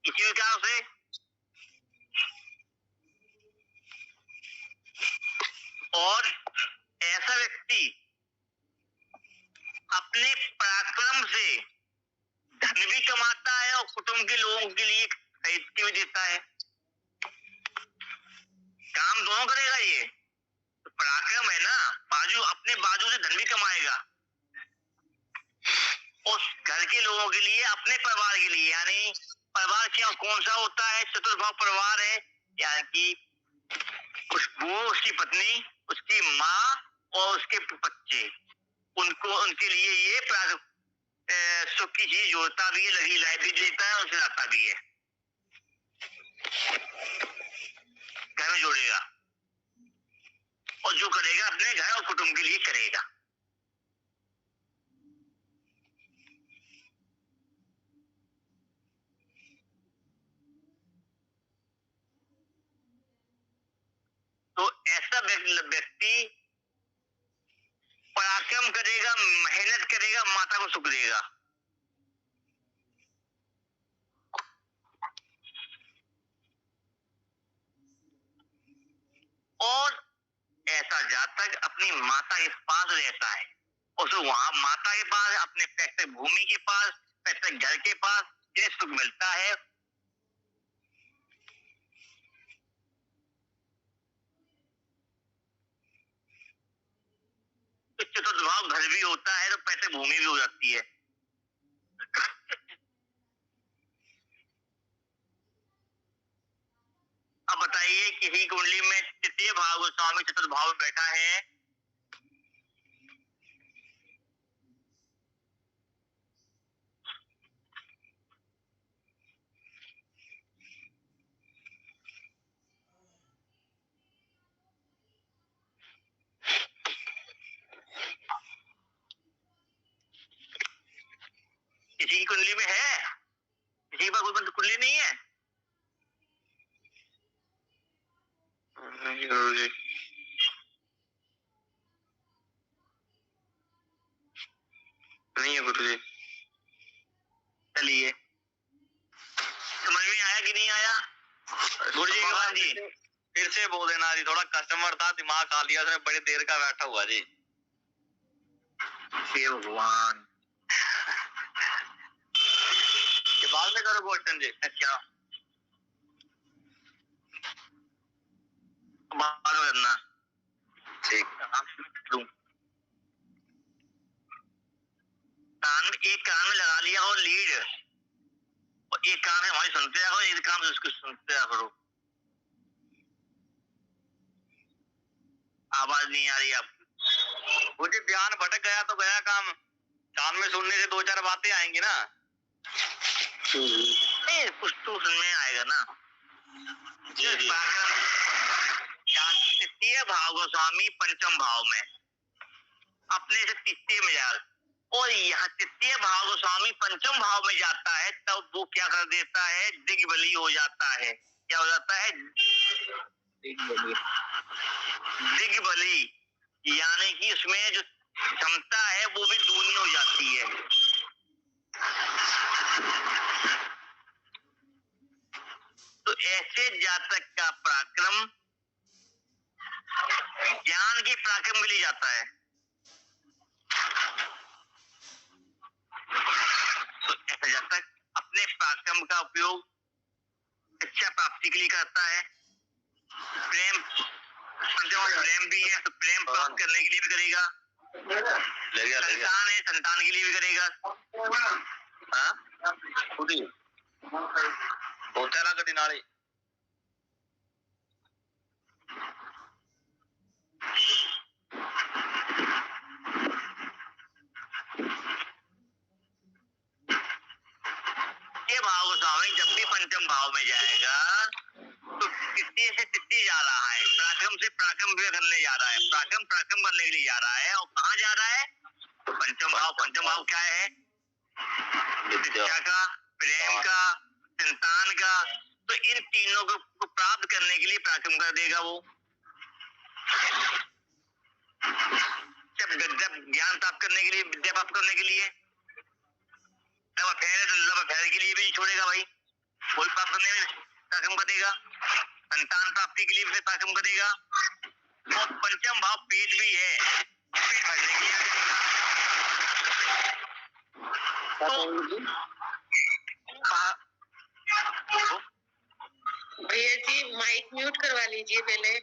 B: इसी विचार से और ऐसा व्यक्ति अपने पराक्रम से धन भी कमाता है और कुटुंब के लोगों के लिए खरीद के भी देता है। काम दोनों करेगा ये। तो पराक्रम है ना, अपने बाजू से धन भी कमाएगा और घर के लोगों के लिए, अपने परिवार के लिए। यानी परिवार क्या कौन सा होता है? चतुर्भाव परिवार है, यानी कि उसकी पत्नी, उसकी माँ और उसके बच्चे, उनके लिए ये सुख की चीज जोड़ता भी है, लगी लाइफ भी देता है, उनसे लाता भी है, घर में जोड़ेगा। और जो करेगा अपने घर और कुटुंब के लिए करेगा। तो ऐसा व्यक्ति परिश्रम करेगा, मेहनत करेगा, माता को सुख देगा। और ऐसा जातक अपनी माता के पास रहता है, उसे वहां माता के पास, अपने पैतृक भूमि के पास, पैतृक घर के पास जिन्हें सुख मिलता है, तो चतुर्थ भाव घर भी होता है तो पैतृक भूमि भी हो जाती है। अब बताइए, किसी कुंडली में तृतीय भाव स्वामी चतुर्थ भाव में बैठा है, किसी की कुंडली में है, किसी के पास कोई कुंडली नहीं है।
D: नहीं गुरुजी, नहीं है गुरुजी।
B: चलिए, समझ में आया कि नहीं आया? गुरुजी भगवान जी
D: फिर से बोल देना जी, थोड़ा कस्टमर था, दिमाग खा लिया उसने, बड़ी देर का बैठा हुआ जी।
B: हे भगवान,
D: ये बाद में करो क्वेश्चन जी।
B: अच्छा, बाद में करना।
D: ठीक।
B: कान में, एक कान में लगा लिया हो लीड, और एक कान में हमारी सुनते रहो, एक कान में उसको सुनते रहा करो। आवाज नहीं आ रही आपको?
D: मुझे ध्यान भटक गया तो गया काम, कान में सुनने से दो चार बातें आएंगी ना।
B: नहीं, कुछ तो सुनने आएगा ना।
D: जी जी।
B: तृतीय भाव गोस्वामी पंचम भाव में, अपने से तीसरे में जा, और यहाँ तृतीय भाव गोस्वामी पंचम भाव में जाता है, तब वो क्या कर देता है, दिग्बली हो जाता है। क्या हो जाता है? दिग्बली, यानी कि उसमें जो क्षमता है वो भी दूनी हो जाती है। तो ऐसे जातक का पराक्रम ज्ञान के पराक्रम के लिए जाता है। तो ऐसा जातक अपने पराक्रम का उपयोग इच्छा प्राप्ति के लिए करता है। प्रेम, प्रेम भी है तो प्रेम प्राप्त करने के लिए भी करेगा। संतान है, संतान के लिए भी करेगा।
D: होता कभी नाली।
B: ये भाव स्वामी जब भी पंचम भाव में जाएगा तो कितनी से कितनी जा रहा है, पराक्रम से पराक्रम भी करने जा रहा है, पराक्रम पराक्रम करने के लिए जा रहा है। और कहाँ जा रहा है? पंचम भाव। पंचम भाव क्या है? इच्छा का, प्रेम का, संतान का। तो इन तीनों को प्राप्त करने के लिए पराक्रम कर देगा वो। जब ज्ञान प्राप्त करने के लिए, विद्या प्राप्त करने के लिए, लव अफेयर है तो लव अफेयर के लिए भी नहीं छोड़ेगा भाई, कोई प्राप्त करने में पराक्रम करेगा। संतान प्राप्ति के लिए भी पराक्रम करेगा। और पंचम भाव पेट भी है, पेट भरने के लिए
E: भैया जी माइक म्यूट करवा लीजिए पहले।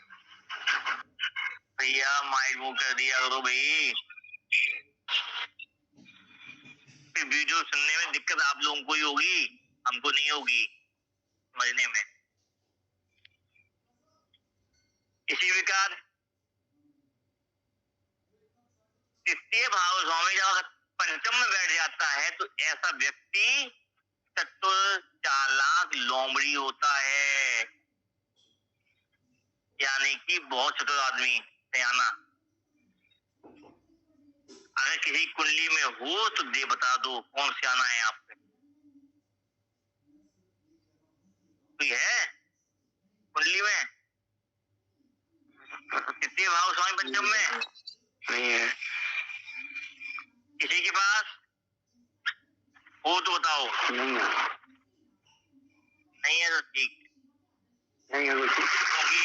B: भैया माइक म्यूट कर दिया करो भाई, फिर वीडियो सुनने में दिक्कत आप लोगों को ही होगी, हमको नहीं होगी समझने में। इसी प्रकार तृतीय भाव स्वामी जब पंचम में बैठ जाता है तो ऐसा व्यक्ति चतुर, चालाक, लोमड़ी होता है, यानी कि बहुत चतुर आदमी, सयाना। अगर किसी कुंडली में हो तो दे बता दो कौन सयाना है आप पे। कोई है कुंडली में? तृतीय भाव स्वामी पंचम में
D: नहीं है।
B: किसी के पास हो तो बताओ।
C: नहीं है।
B: नहीं है तो ठीक,
C: नहीं है बिल्कुल।
B: क्योंकि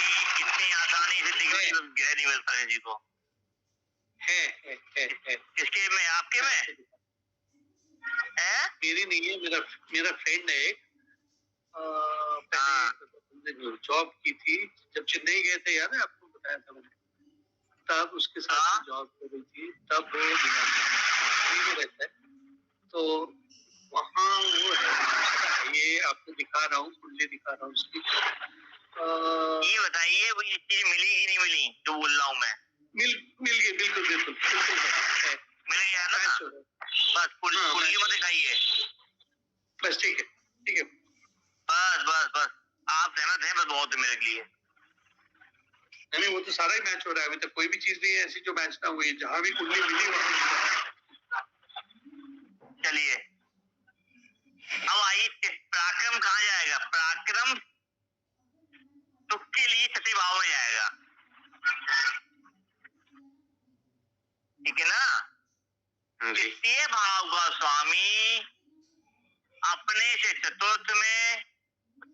B: इतनी आसानी से डिग्री तो गृह नहीं मिलता है जी को।
A: है
B: किसके में? आपके में है?
A: मेरी नहीं है, मेरा फ्रेंड है एक, पहले जॉब की थी जब चेन्नई गए थे, याद है आपको, बताया था मैंने, तब उसके साथ जॉब कर रही थी, तब वो दिल्ली में रहता है, तो वहाँ वो है, ये आपको दिखा रहा हूँ, कुंडली दिखा रहा हूँ उसकी।
B: ये बताइए वो ये चीज मिली कि नहीं मिली जो बोल रहा हूँ मैं? मिल
A: गई, बिल्कुल है।
B: मिल गया ना? बस कुंडली मत दिखाइए।
A: बस ठीक है।
B: बस आप सहमत हैं, बस बहुत है मेरे लिए।
A: नहीं, वो तो सारा ही मैच हो रहा है, अभी तक कोई भी चीज नहीं है ऐसी जो मैच ना हुई, जहां भी कुंडली मिली वहां।
B: चलिए अब आइए, पराक्रम कहाँ जाएगा? पराक्रम सुख के लिए छठे भाव में जाएगा, ठीक है ना? तृतीय भाव का स्वामी अपने से चतुर्थ में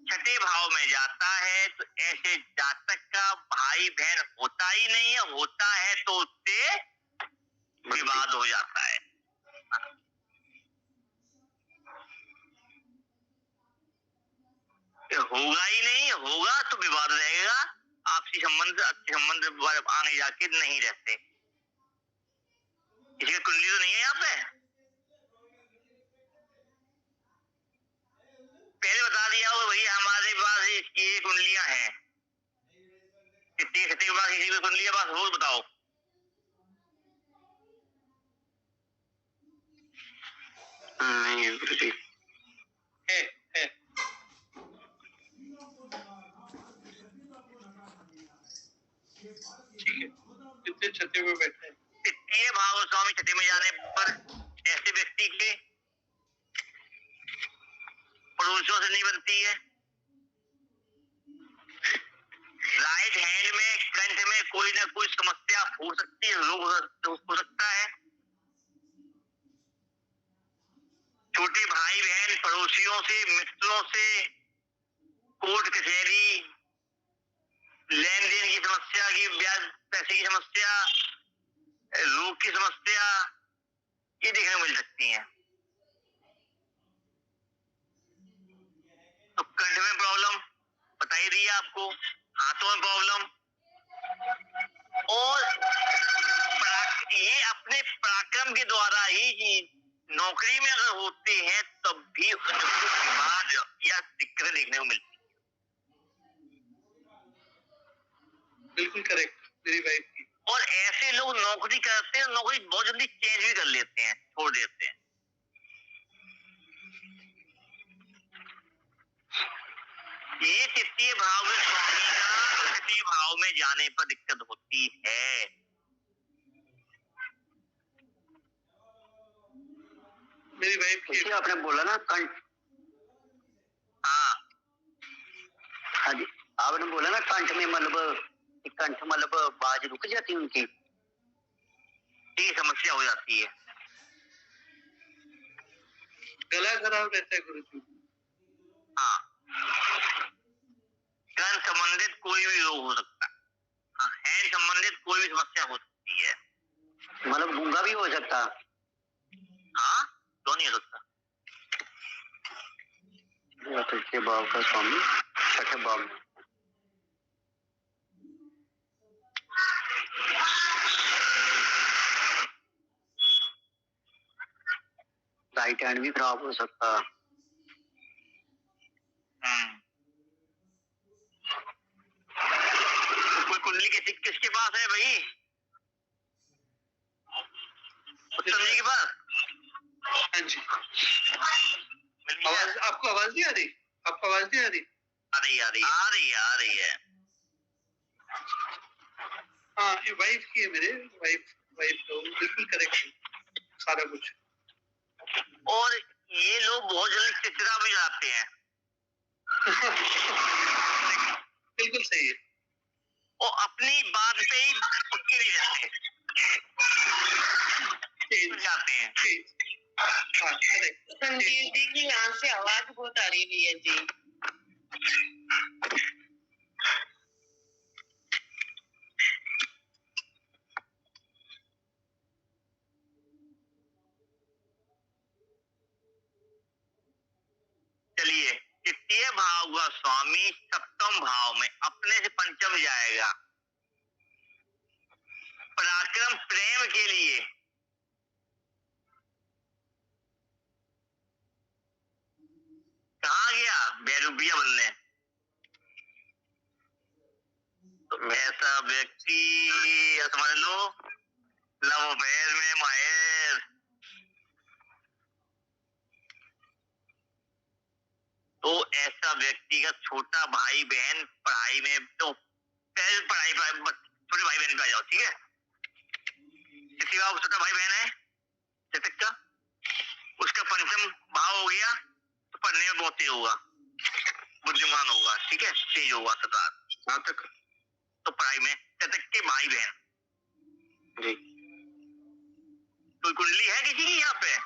B: छठे भाव में जाता है, तो ऐसे जातक का भाई बहन होता ही नहीं है, होता है तो उससे विवाद हो जाता है। होगा ही नहीं, होगा तो विवाद रहेगा, आपसी संबंध अच्छे संबंध आगे जाके नहीं रहते। इसकी कुंडली तो नहीं है यहाँ पे, पहले बता दिया हो भैया हमारे पास ये कुंडलियां हैं, कितनी के पास किसी की कुंडली पास रोज बताओ।
C: नहीं है गुरुजी।
A: है ठीक है, कितने छठे में बैठे हैं?
B: तृतीय भाव स्वामी छठे में जाने पर ऐसे व्यक्ति के पड़ोसियों से नहीं बनती है। राइट हैंड में कंठ में कोई ना कोई समस्या हो सकती है, रोग हो सकता है। छोटे भाई बहन, पड़ोसियों से, मित्रों से, कोर्ट कचहरी, लेन देन की समस्या की, ब्याज पैसे की समस्या, रोग की समस्या, ये देखने को मिल सकती है। तो कंठ में प्रॉब्लम बता ही दिया आपको, हाथों में प्रॉब्लम, और ये अपने पराक्रम के द्वारा ही नौकरी में अगर होते हैं तब भी उनको विवाद या दिक्कतें देखने को मिलती है।
A: बिल्कुल करेक्ट, मेरी वाइफ की।
B: और ऐसे लोग नौकरी करते हैं, नौकरी बहुत जल्दी चेंज भी कर लेते हैं, छोड़ देते हैं। ये तृतीय भाव में स्वामी का तृतीय भाव में जाने पर दिक्कत होती है।
A: मेरी वाइफ की
C: आपने बोला ना कंठ, हाँ जी, आपने बोला ना कंठ में मतलब बाज रुक जाती है उनकी,
B: ये समस्या हो जाती है।
A: गला खराब रहता है गुरुजी।
B: हाँ, कान संबंधित कोई भी रोग हो सकता है, हाँ, हैंड संबंधित कोई भी समस्या हो सकती है,
C: मतलब गूंगा भी हो सकता।
B: हाँ, क्यों नहीं हो सकता?
C: तृतीय भाव का स्वामी छठे भाव में। राइट हैंड भी खराब हो सकता।
B: तो कोई कुंडली किसके पास है भाई? उत्तम जी के पास?
A: हाँ जी। आवाज आपको आवाज नहीं आ रही? आपको आवाज नहीं आ रही?
B: आ रही है।
A: हाँ, ये वाइफ की है, मेरे वाइफ तो बिल्कुल करेक्ट है सारा कुछ।
B: और ये लोग बहुत जल्दी चिड़चिड़ा भी जाते हैं।
A: बिल्कुल सही है।
B: और अपनी बात पे ही पक्के नहीं रहते। जाते हैं।
E: संजीव जी की यहाँ से आवाज बहुत आ रही है जी।
B: चलिए, तृतीय भाव का स्वामी सप्तम भाव में अपने से पंचम जाएगा। पराक्रम प्रेम के लिए कहाँ गया? बेरूबिया बनने। तो ऐसा व्यक्ति समझ लो लव अफेयर में माहिर। तो ऐसा व्यक्ति का छोटा भाई बहन पढ़ाई में, तो पहले पढ़ाई छोटे भाई बहन पे आ जाओ, ठीक है। किसी का छोटा भाई बहन है जतक का, उसका पंचम भाव हो गया तो पढ़ने में बहुत तेज होगा, बुद्धिमान होगा, ठीक है, तेज होगा सदा तक। तो पढ़ाई में जतक के भाई बहन जी, कोई कुंडली है किसी की यहाँ पे?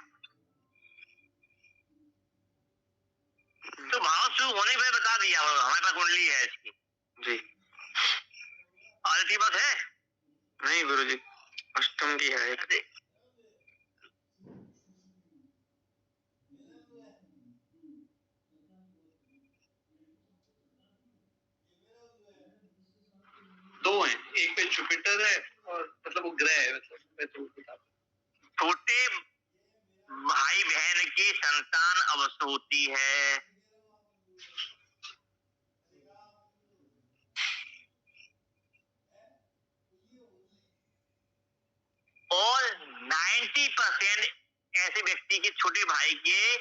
B: तो भाव शुरू होने पे बता दिया हमारे पास कुंडली है इसकी जी। आरती बात है नहीं गुरुजी, अष्टम की है एक।
A: दो हैं, एक पे जुपिटर है और मतलब वो ग्रह है, मतलब मैं तो बता।
B: छोटे भाई बहन की संतान अवश्य होती है। और 90% ऐसे व्यक्ति के छोटे भाई के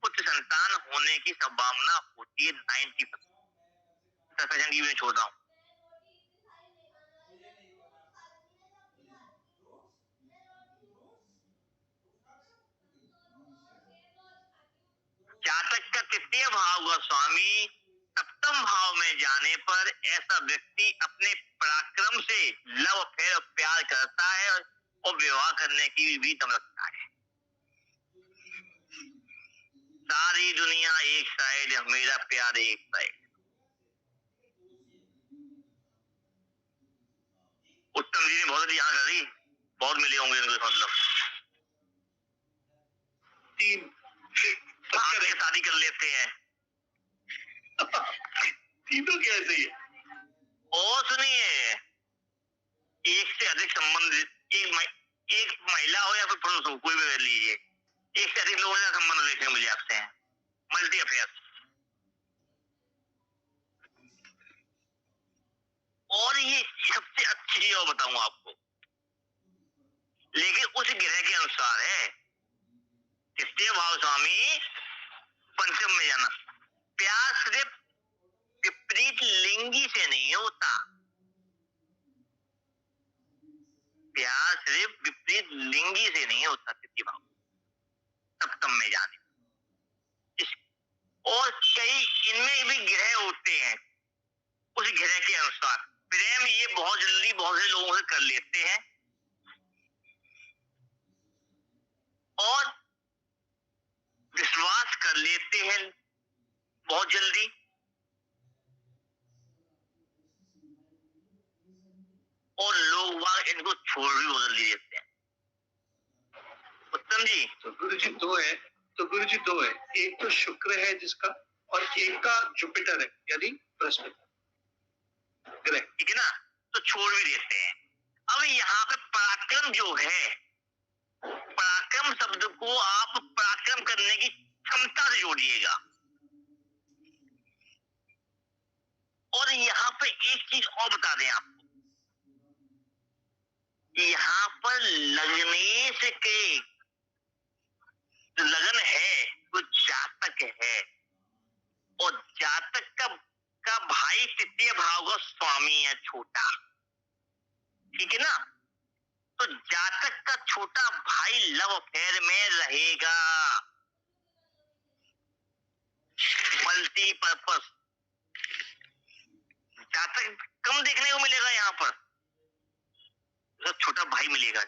B: पुत्र संतान होने की संभावना होती है। 90% 10% की मैं छोड़ रहा हूँ। जातक का तृतीय भाव का स्वामी सप्तम भाव में जाने पर ऐसा व्यक्ति अपने पराक्रम से लव अफेयर और प्यार करता है और विवाह करने की भी दम रखता है। सारी दुनिया एक साइड, मेरा प्यार एक साइड। उत्तम जी ने बहुत यहाँ करी, बहुत मिले होंगे इनको, मतलब
A: 3
B: शादी कर लेते हैं।
A: तीनों कैसे ही?
B: और सुनिए, एक से अधिक संबंध, एक महिला हो या फिर पुरुष हो, कोई भी कर लीजिए, एक से अधिक लोगों से संबंध देखने को मिल जाते हैं, मल्टी अफेयर। और ये सबसे अच्छी चीज बताऊंगा आपको, लेकिन उस ग्रह के अनुसार है। तृतीय भाव स्वामी पंचम में जाना। प्यार सिर्फ विपरीत लिंगी से नहीं होता, प्यार सिर्फ विपरीत लिंगी से नहीं होता। तृतीय भाव सप्तम में जाने और कई इनमें भी ग्रह होते हैं उस ग्रह के अनुसार। प्रेम ये बहुत जल्दी बहुत से लोगों से कर लेते हैं और विश्वास कर लेते हैं बहुत जल्दी, और लोग वहां इनको छोड़ भी बहुत जल्दी देते हैं। उत्तम जी,
A: तो गुरुजी दो है, एक तो शुक्र है जिसका, और एक का जुपिटर है यानी बृहस्पति ग्रह,
B: ठीक है ना, तो छोड़ भी देते हैं। अब यहाँ पे पराक्रम जो है, पराक्रम शब्द को आप पराक्रम करने की क्षमता से जोड़िएगा। और यहाँ पे एक चीज और बता दें आपको, यहाँ पर लग्नेश के लगन है वो जातक है, और जातक का भाई तृतीय भाव का स्वामी है छोटा, ठीक है ना। तो जातक का छोटा भाई लव अफेयर में रहेगा, मल्टीपर्पस। जातक कम देखने को मिलेगा यहाँ पर, तो छोटा भाई मिलेगा।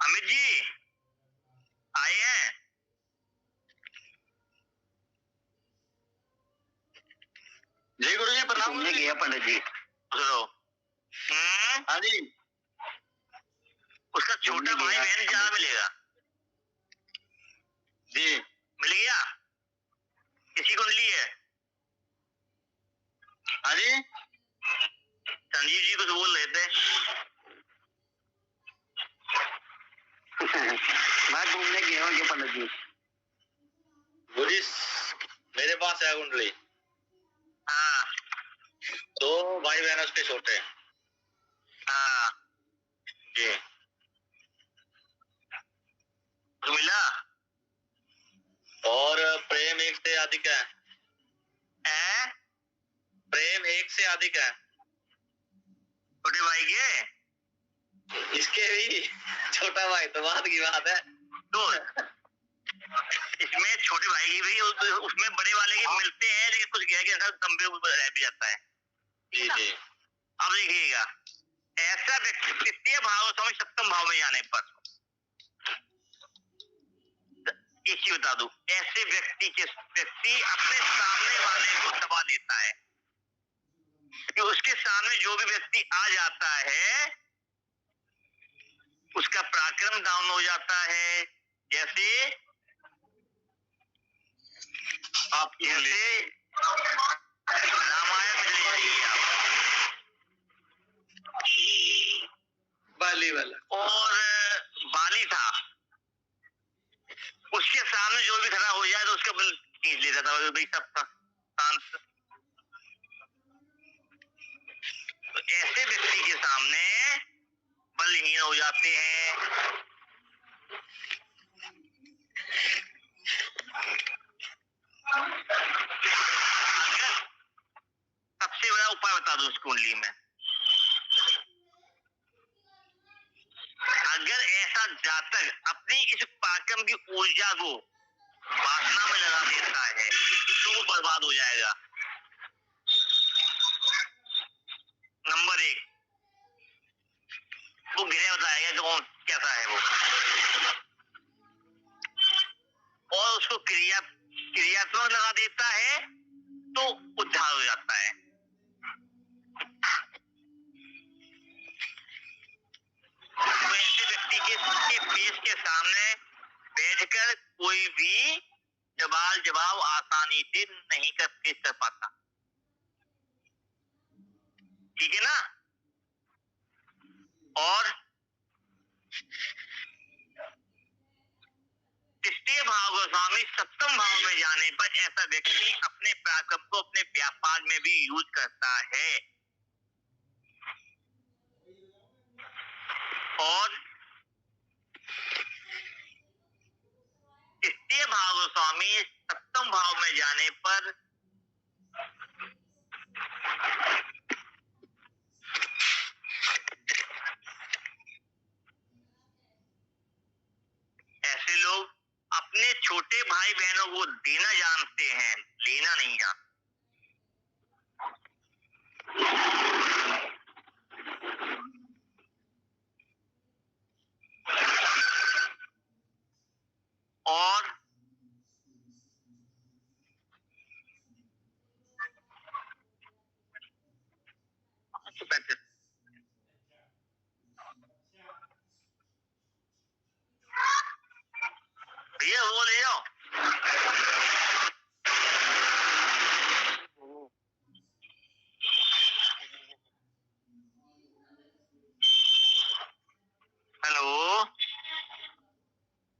B: अमित जी आए हैं?
D: जी गुरु जी प्रणाम।
C: घूमने गया पंडित जी।
B: सुनो।
D: हाँ जी।
B: उसका छोटा भाई बहन जहाँ मिलेगा
D: जी
B: मिल गया? किसी कुंडली है?
D: हाँ जी।
B: संजीव जी कुछ बोल रहे थे।
C: मैं घूमने गया हूँ ये पंडित जी।
D: गुरु जी मेरे पास है कुंडली।
B: हाँ
D: 2 भाई बहन उसके छोटे।
B: हाँ
D: जी
B: तो मिला?
D: और प्रेम 1 से अधिक है। प्रेम 1 से अधिक है।
B: छोटे भाई के?
D: इसके भी छोटा भाई तो बात की बात है।
B: तो इसमें छोटे भाई की भी उसमें बड़े वाले के मिलते हैं, लेकिन कुछ गया के दम पे रह भी जाता है।
D: जी जी।
B: अब देखिएगा, ऐसा व्यक्ति तृतीय भाव स्वामी सप्तम भाव में जाने पर एक चीज बता दूं, ऐसे व्यक्ति अपने सामने वाले को दबा देता है कि उसके सामने जो भी व्यक्ति आ जाता है उसका पराक्रम डाउन हो जाता है। जैसे
D: आप
B: जैसे रामायण में ले लीजिए आप,
A: बाली वाला
B: और बाली था, उसके सामने जो भी खड़ा हो जाए तो उसका बल खींच लेता था भाई सब शांत। तो ऐसे व्यक्ति के सामने बलहीन हो जाते हैं। अगर सबसे बड़ा उपाय बता दूं इस कुंडली में, अगर ऐसा जातक अपनी इस पराक्रम की ऊर्जा को वासना में लगा देता है तो वो बर्बाद हो जाएगा। नंबर 1, वो गिरे बताएगा कि कौन कैसा है वो, और उसको क्रियात्मक लगा देता है तो उद्धार हो जाता है। तो ऐसे व्यक्ति के पेश के सामने बैठकर कोई भी सवाल जवाब आसानी से नहीं कर पाता। ठीक है ना? और तृतीय भाव स्वामी सप्तम भाव में जाने पर ऐसा व्यक्ति अपने पराक्रम को अपने व्यापार में भी यूज करता है। और तृतीय भाव स्वामी सप्तम भाव में जाने पर ऐसे लोग अपने छोटे भाई बहनों को देना जानते हैं, लेना नहीं जानते। और भैया वो ले जाओ। हेलो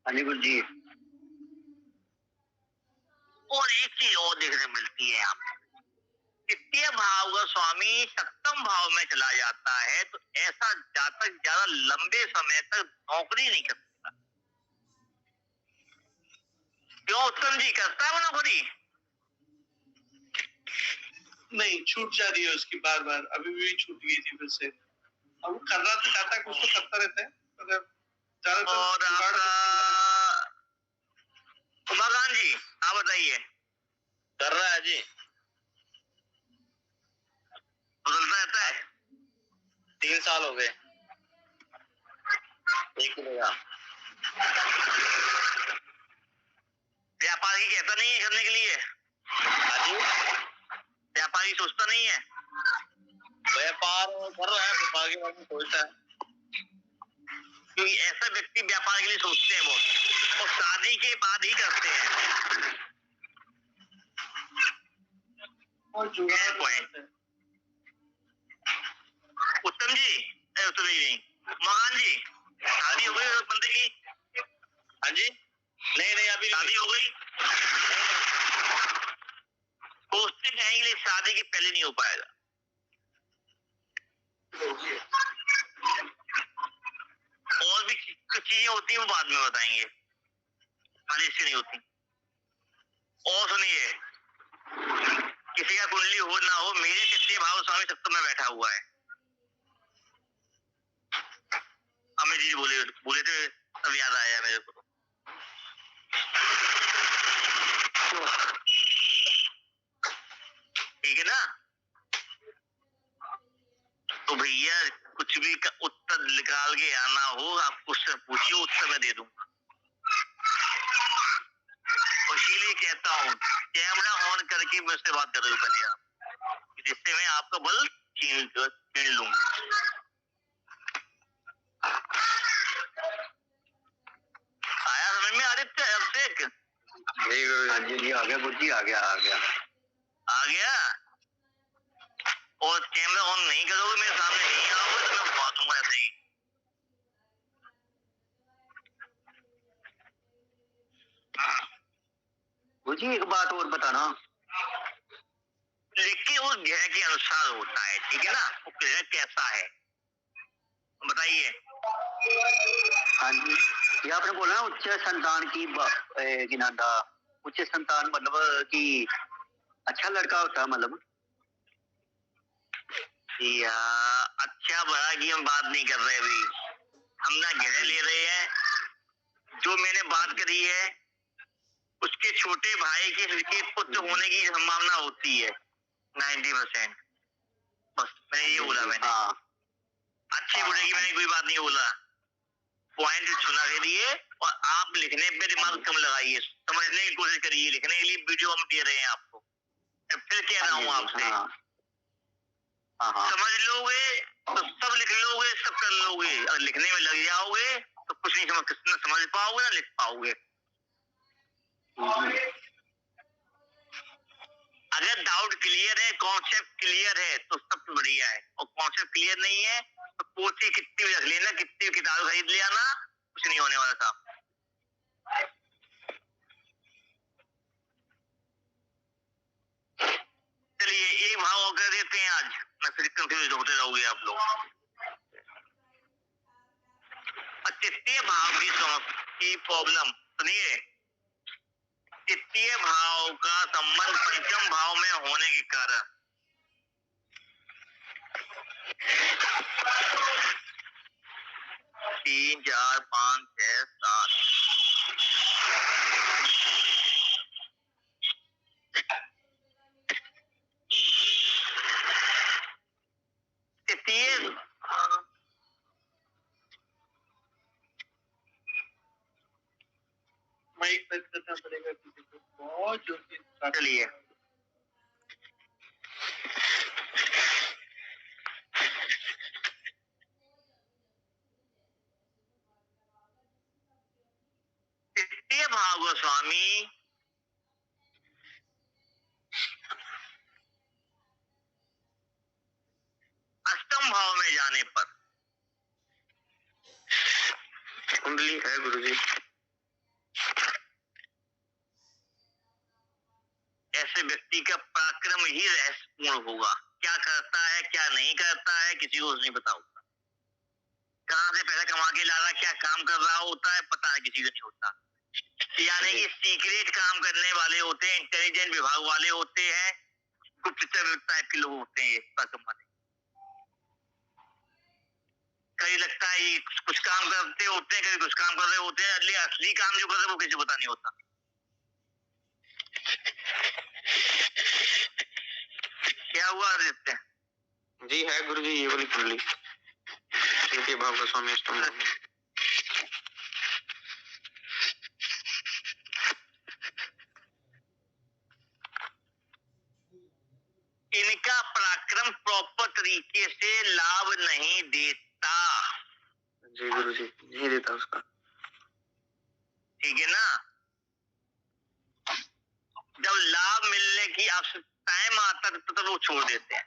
C: हाँ जी गुरु जी।
B: और एक चीज और देखने मिलती है यहाँ पे, तृतीय भाव का स्वामी सप्तम भाव में चला जाता है तो ऐसा जातक ज्यादा लंबे समय तक नौकरी नहीं कर सकता। क्यों उत्तम जी, करता है वो नौकरी?
A: नहीं, छूट जा रही है उसकी बार बार, अभी भी छूट गई थी फिर से। अब वो कर रहा तो चाहता कुछ तो करता रहता है, अगर
B: और आपका उमाकांत जी आप बताइए।
D: कर रहा है जी।
B: बदलता रहता है?
D: 3 साल हो गए। 1 मिलेगा।
B: व्यापारी कहता नहीं है करने के लिए, व्यापारी सोचता नहीं है,
D: व्यापार कर रहा है, व्यापार के बारे में सोचता है,
B: क्योंकि ऐसा व्यक्ति व्यापार के लिए सोचते हैं बहुत, और शादी के बाद ही करते हैं। उत्तम जी, उत्तम जी नहीं, मकान जी, शादी हो गई उस बंदे की?
D: हाँ जी, नहीं अभी
B: शादी हो गई? सोचते कहेंगे शादी के पहले नहीं हो पाएगा। और भी कुछ चीजें होती हैं वो बाद में बताएंगे, खाली इससे नहीं होती। और सुनिए, किसी का कुंडली हो ना हो, मेरे तृतीय भाव स्वामी सप्तम में बैठा हुआ है। अमित जी बोले थे, तब याद आया मेरे को। ठीक है ना? तो भैया कुछ भी का उत्तर निकाल के आना हो, आप क्वेश्चन पूछिए, उत्तर मैं दे दूंगा। और इसीलिए कहता हूँ कैमरा ऑन करके मुझसे बात कर रहे हो पहले आप, जिससे मैं आपका बल छीन लूं। आया समझ में आदित्य? अभिषेक
C: हाँ जी आ गया गुरु जी, आ गया
B: आ गया। और कैमरा ऑन नहीं करोगे, मेरे सामने नहीं आओगे तो मैं उठा दूंगा ऐसे ही।
C: गुरु जी एक बात और बताना,
B: लेकिन उस ग्रह के अनुसार होता है, ठीक है ना? वो ग्रह कैसा है बताइए।
C: हाँ जी, ये आपने बोला ना उच्च संतान की उच्च संतान मतलब कि अच्छा लड़का होता है, मतलब
B: या अच्छा बड़ा की हम बात नहीं कर रहे अभी, हम ना ग्रह ले रहे हैं। जो मैंने बात करी है उसके छोटे भाई के पुत्र होने की संभावना होती है 90%। बस मैंने ये बोला, मैंने अच्छे बुरे की मैंने कोई बात नहीं बोला, पॉइंट चुना के लिए। और आप लिखने पे दिमाग कम लगाइए, समझने की कोशिश करिए। लिखने के लिए वीडियो हम दे रहे हैं आपको, फिर कह रहा हूँ आपसे, समझ लोगे तो सब लिख लोगे, सब कर लोगे। अगर लिखने में लग जाओगे तो कुछ नहीं समझ पाओगे ना लिख पाओगे। अगर डाउट क्लियर है, कॉन्सेप्ट क्लियर है तो सब बढ़िया है, और कॉन्सेप्ट क्लियर नहीं है तो पोथी कितनी भी रख लेना, कितनी भी किताब खरीद ले आना, कुछ नहीं होने वाला था। चलिए एक भाव और कर देते हैं आज, मैं फिर कंफ्यूज होते रहोगे आप लोग। तृतीय भाव की प्रॉब्लम सुनिए, तृतीय भाव का संबंध पंचम भाव में होने के कारण 3, 4, 5, 6, 7 तृतीय
A: माइक पे करना पड़ेगा किसी को, बहुत जोर से।
B: चलिए तृतीय भाव स्वामी अष्टम भाव में जाने पर कुंडली है गुरुजी, ऐसे व्यक्ति का पराक्रम ही रहस्यपूर्ण होगा। क्या करता है क्या नहीं करता है किसी को नहीं पता होता, कहाँ से पैसा कमा के ला रहा, क्या काम कर रहा होता है पता है किसी को नहीं होता। यानी कि सीक्रेट काम करने वाले होते हैं, इंटेलिजेंट विभाग वाले होते हैं, गुप्तचर टाइप के लोग होते हैं ये पराक्रम वाले। कहीं लगता है ये कुछ काम करते होते हैं, कभी कुछ काम कर रहे होते हैं, असली काम जो कर रहे हैं वो किसी को पता नहीं होता। क्या हुआ आदित्य?
F: जी है गुरुजी, ये वाली कुंडली तृतीय भाव का स्वामी अष्टम भाव।
B: पराक्रम प्रॉपर तरीके से लाभ नहीं देता।
F: जी गुरुजी, नहीं देता उसका।
B: ठीक है ना। जब लाभ मिलने की टाइम आता है तो लोग छोड़ देते हैं।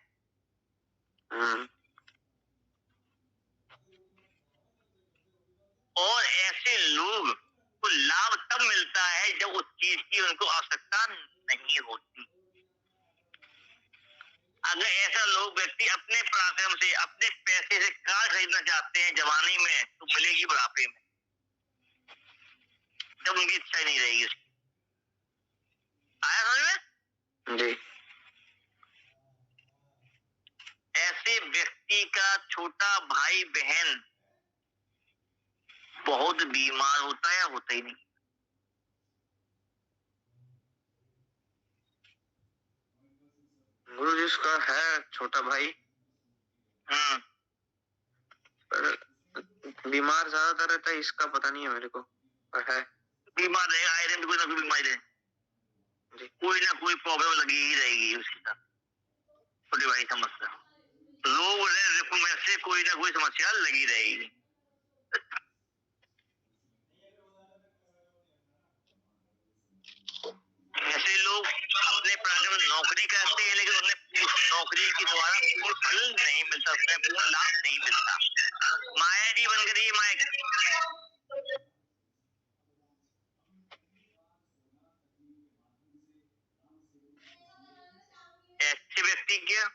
B: और ऐसे लोग को लाभ तब मिलता है जब उस चीज की उनको आवश्यकता नहीं होती। अगर ऐसा लोग व्यक्ति अपने पराक्रम से, अपने पैसे से कार खरीदना चाहते हैं जवानी में, तो मिलेगी बुढ़ापे में, जब उनकी इच्छा नहीं रहेगी उसकी। आया समझ में?
F: जी।
B: ऐसे व्यक्ति का छोटा भाई बहन बहुत बीमार होता है या होता ही नहीं?
F: गुरुजी उसका है छोटा भाई, पर बीमार ज्यादातर रहता है, इसका पता नहीं है मेरे को, पर है
B: बीमार रहेगा। आयरन कोई ना कोई बीमारी है, कोई ना कोई प्रॉब्लम लगी ही रहेगी उसके साथ। छोटे भाई समस्या, रोग में से कोई ना कोई समस्या लगी रहेगी। ऐसे लोग अपने पराक्रम में नौकरी करते हैं, लेकिन उन्हें नौकरी के द्वारा कोई फल नहीं मिलता, उसमें पूर्ण लाभ नहीं मिलता। माया जी बन करिए माया। ऐसे व्यक्ति क्या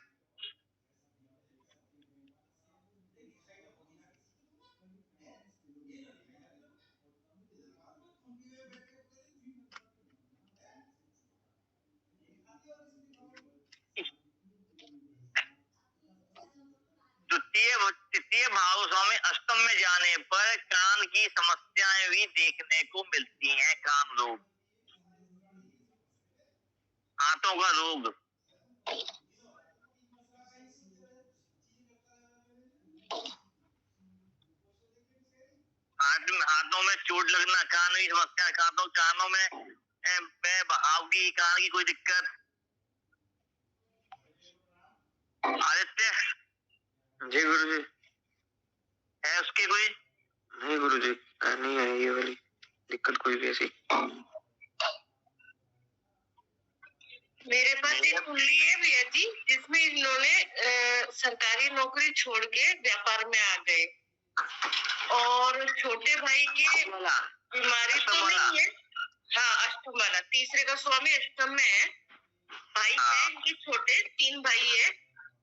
B: तृतीय भाव स्वामी अष्टम में जाने पर कान की समस्याएं भी देखने को मिलती हैं। कान रोग, हाथों का रोग, हाथों में चोट लगना, कान की समस्या, कानों में बहाव की, कान की कोई दिक्कत। आदित्य
F: जी गुरुजी,
B: है उसके कोई?
F: नहीं गुरुजी, नहीं है ये वाली दिक्कत कोई भी ऐसी।
E: मेरे पास एक कुंडली है भैया जी, जिसमें इन्होंने सरकारी नौकरी छोड़ के व्यापार में आ गए, और छोटे भाई की बीमारी तो नहीं है। हाँ, अष्टम वाला, तीसरे का स्वामी अष्टम में है। भाई है इनके छोटे, 3 भाई है,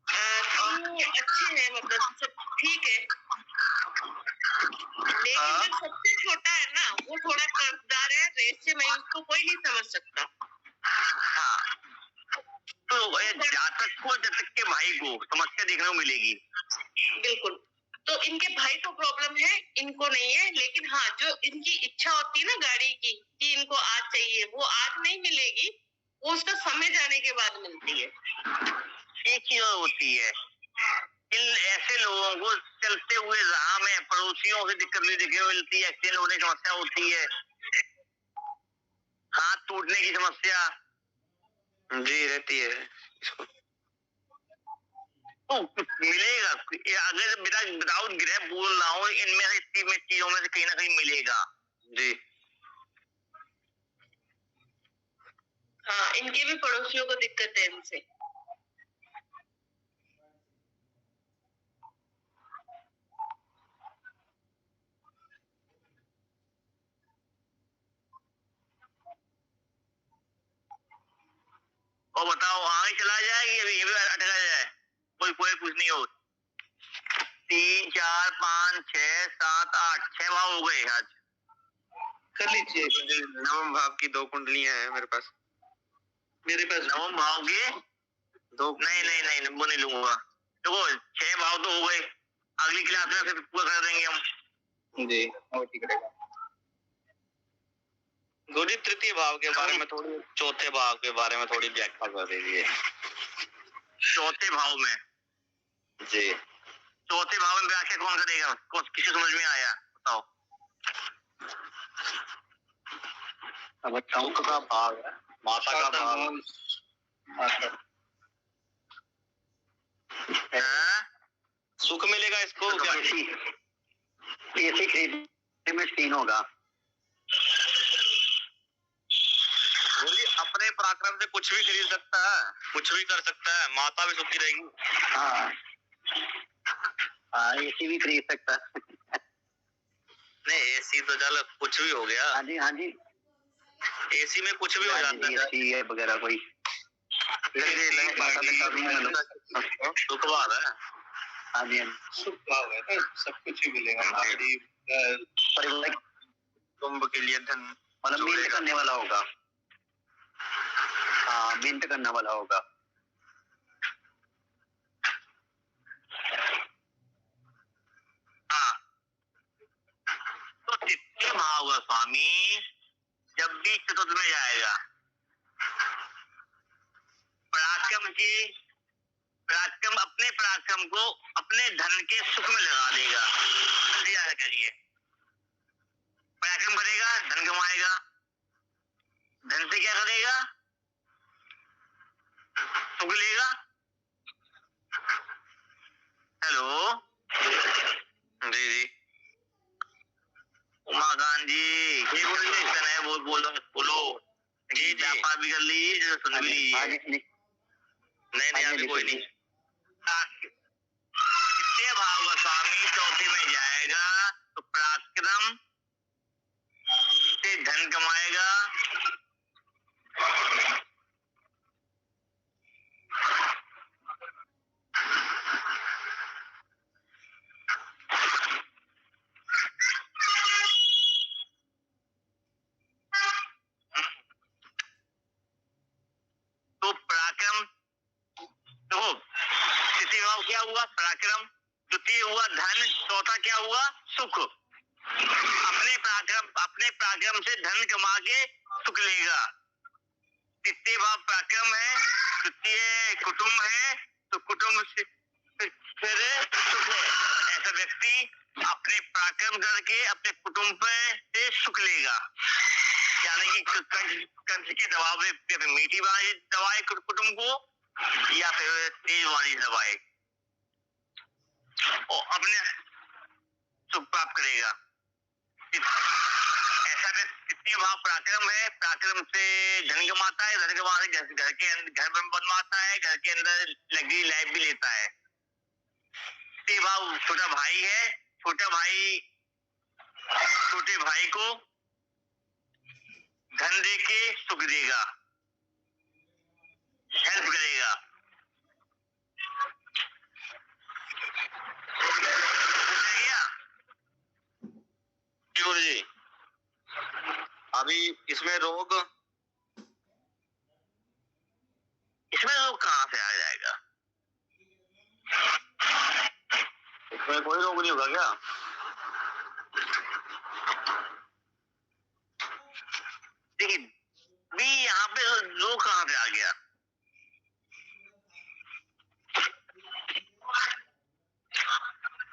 E: तीनों अच्छे हैं, मतलब सब ठीक है, लेकिन जो सबसे छोटा है ना, वो थोड़ा कर्जदार है, रहस्य में उसको कोई नहीं समझ सकता।
B: तो जातक को, जातक के भाई को समस्या देखने को मिलेगी।
E: बिल्कुल। तो इनके भाई को प्रॉब्लम है, इनको नहीं है, लेकिन हाँ, जो इनकी इच्छा होती है ना गाड़ी की, कि इनको आज चाहिए, वो आज नहीं मिलेगी, वो उसका समय जाने के बाद मिलती है।
B: एक चीज होती है, इन ऐसे लोगों को चलते हुए राह में पड़ोसियों से दिक्कत भी देखने मिलती है, एक्सीडेंट होने की समस्या होती है, हाथ टूटने की समस्या
F: जी रहती है इसको।
B: तो मिलेगा, अगर विदाउट ग्रह बोल रहा हूँ, इनमें से चीजों में से कहीं ना कहीं मिलेगा।
F: जी
E: हाँ, इनके भी पड़ोसियों को दिक्कत है इनसे।
B: और बताओ आगे चला जाएगी, अभी ये भी अटका जाए, कोई कुछ नहीं हो। 3 4 5 6 7 8 6 भाव हो गए आज।
A: कर लीजिए।
F: नवम भाव की 2 कुंडलियां हैं मेरे पास।
A: मेरे पास
B: नवम भाव के
F: 2।
B: नहीं वो नहीं लूंगा। देखो 6 भाव तो हो गए, अगली क्लास में फिर पूरा कर देंगे हम।
F: जी और ठीक रहेगा। गुरु तृतीय भाव के बारे में थोड़ी, चौथे भाव के बारे में थोड़ी व्याख्या कर दीजिए।
B: चौथे भाव में
F: जी,
B: चौथे भाव में व्याख्या कौन करेगा? किसी समझ में आया बताओ?
C: अब चौक का भाव है,
F: माता का भाव। सुख मिलेगा इसको क्या?
C: एसी खरीदने में शौकीन होगा।
F: अपने पराक्रम से कुछ भी खरीद सकता है, कुछ भी कर सकता है, माता भी सुखी रहेगी।
C: हाँ हाँ, एसी भी खरीद सकता है।
F: नहीं एसी तो चल कुछ भी हो गया।
C: हाँ जी हाँ जी,
F: एसी में कुछ भी हो जाता है।
C: एसी है वगैरह कोई
F: सुख भाव है।
C: हाँ जी
A: सुख भाव है, सब कुछ ही मिलेगा।
C: परिवार
F: कुटुंब के लिए धन
C: मतलब मेहनत करने वाला होगा। हाँ मेहनत करने वाला होगा।
B: हाँ तो तृतीय भाव का स्वामी जब भी चतुर्थ में जाएगा, अपने पराक्रम को अपने धन के सुख में लगा देगा। याद करिए, पराक्रम करेगा, धन कमाएगा, धन से क्या करेगा? सुख लेगा। हेलो
F: जी जी
B: उमाकांत जी, ये बोलो जी, व्यापार भी कर लीजिए, सुन भी लीजिए।
F: नहीं अभी कोई नहीं।
B: कितने भाव का स्वामी चौथे में जाएगा तो पराक्रम से धन कमाएगा, तो पराक्रम देखो, तृतीय भाव क्या हुआ? पराक्रम, द्वितीय हुआ धन, चौथा क्या हुआ? सुख। अपने पराक्रम से धन कमा के सुख लेगा। तृतीय भाव पराक्रम है, द्वितीय कुटुंब है, तो कुटुंब से फिर सुख है। ऐसा व्यक्ति अपने पराक्रम करके अपने कुटुंब से सुख लेगा। यानी कि कंस के दबाव में मीठी वाली दवाए कुटुंब को या फिर तेज वाली दवाए, और अपने सुख प्राप्त करेगा। ऐसा तृतीय भाव पराक्रम है, पराक्रम से धन कमाता है, धन कमा से घर बनवाता है, घर के अंदर लग्जरी लाइफ भी लेता है। तृतीय भाव छोटा भाई है, छोटे भाई को धन दे के सुख देगा, हेल्प करेगा।
F: जी अभी इसमें रोग
B: कहाँ से आ जाएगा?
F: इसमें कोई रोग नहीं होगा क्या?
B: देखिए भी यहाँ पे लोग कहाँ से आ गया?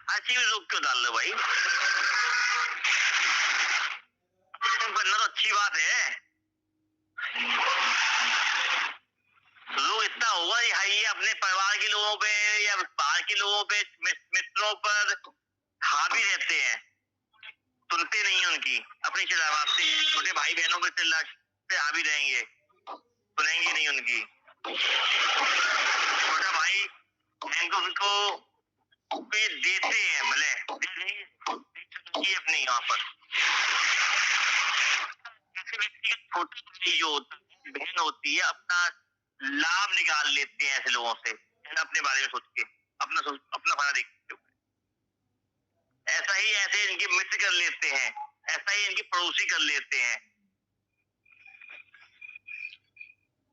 B: अच्छी लोग क्यों डाल लो भाई? करना तो अच्छी बात है। लोग इतना होगा ये अपने परिवार के लोगों पे या बाहर के लोगों पे, मित्रों पर हावी रहते हैं, सुनते नहीं उनकी, अपनी चिल्लावात से। छोटे भाई बहनों पे हावी रहेंगे, सुनेंगे नहीं उनकी। छोटा भाई बहन को भी देते हैं, भले अपने यहाँ पर छोटी भाई जो बहन होती है अपना लाभ निकाल लेते हैं ऐसे लोगों से, अपने बारे में सोच के, अपना फायदा देखते हुए। ऐसे इनके मित्र कर लेते हैं, ऐसा ही इनके पड़ोसी कर लेते हैं।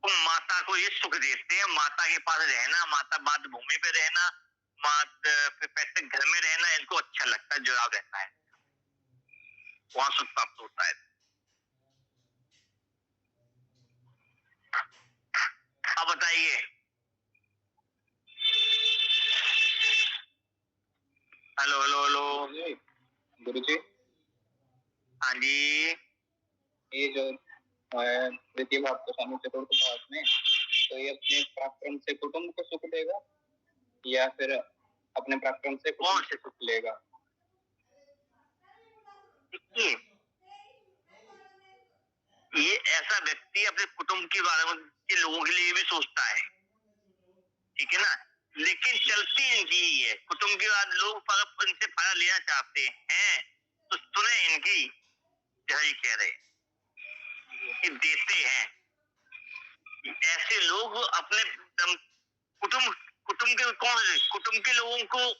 B: तो माता को ये सुख देते हैं, माता के पास रहना, मातृभूमि पे रहना, पैतृक घर में रहना इनको अच्छा लगता है, जुड़ाव रहता है, वहां सुख प्राप्त होता है। अब बताइए, हेलो
G: गुरु जी।
B: हाँ जी,
G: ये जो द्वितीय भाव को स्वामी चतुर्थ भाव में, तो ये अपने पराक्रम से कुटुंब को सुख देगा। या फिर अपने प्रेफरेंस से
B: कौन से
G: कुछ लेगा?
B: देखिए, ये ऐसा व्यक्ति अपने कुटुंब के बारे में के लोगों के लिए भी सोचता है, ठीक है ना, लेकिन चलती इनकी ही है। कुटुंब के बाद लोग अगर इनसे फायदा लेना चाहते हैं तो सुने इनकी, जैसा ये कह रहे कि देते हैं। ऐसे लोग अपने कुटुंब कुटुंब के कौन से कुटुंब के लोगों को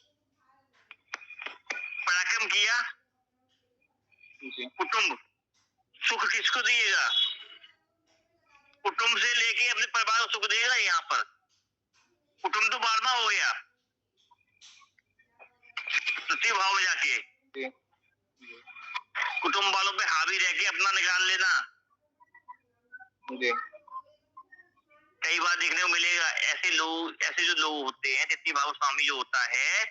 B: पराक्रम किया।
G: जी।
B: कुटुंब सुख किसको दिएगा? कुटुंब से लेके अपने परिवार को सुख देगा। यहाँ पर कुटुंब तो 12वां हो गया, तृतीय भाव में जाके
G: जी।
B: कुटुंब वालों पे हावी रह के अपना निकाल लेना।
G: जी।
B: कई बार देखने को मिलेगा ऐसे जो लोग होते हैं, तृतीय भाव स्वामी जो होता है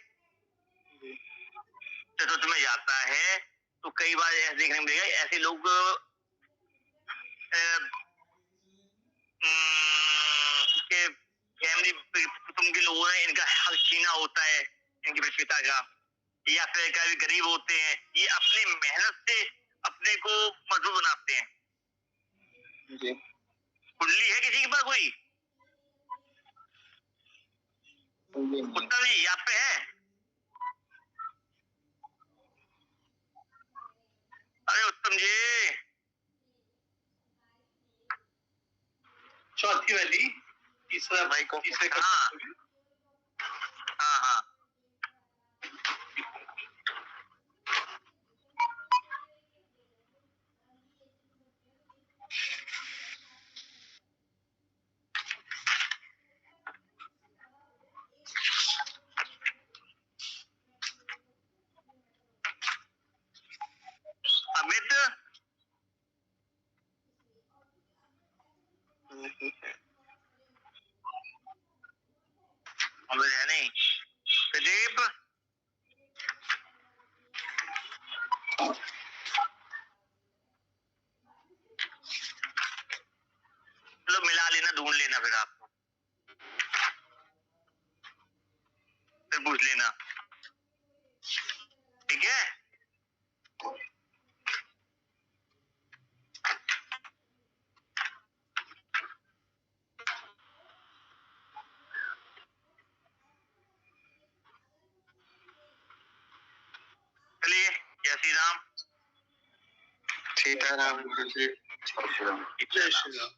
B: चतुर्थ में जाता है, तो कई बार ऐसे देखने को मिलेगा ऐसे लोग के फैमिली कुटुंब के लोगों ने इनका हक छीना होता है, इनके पिता का, या फिर कभी गरीब होते हैं, ये अपनी मेहनत से अपने को मजबूत बनाते हैं।
G: जी।
B: कुंडली है किसी के पास कोई? उत्तम जी आप पे है? अरे उत्तम जी,
A: चौथी वाली तीसरा भाई को तीसरे का
B: हाँ हाँ अमित अमित है नहीं। प्रदीप चलो मिला लेना, ढूंढ लेना, फिर आपको फिर पूछ लेना, ठीक है? चलिए, जय श्री राम।
G: सीताराम गुरु जी।
A: जय श्री राम।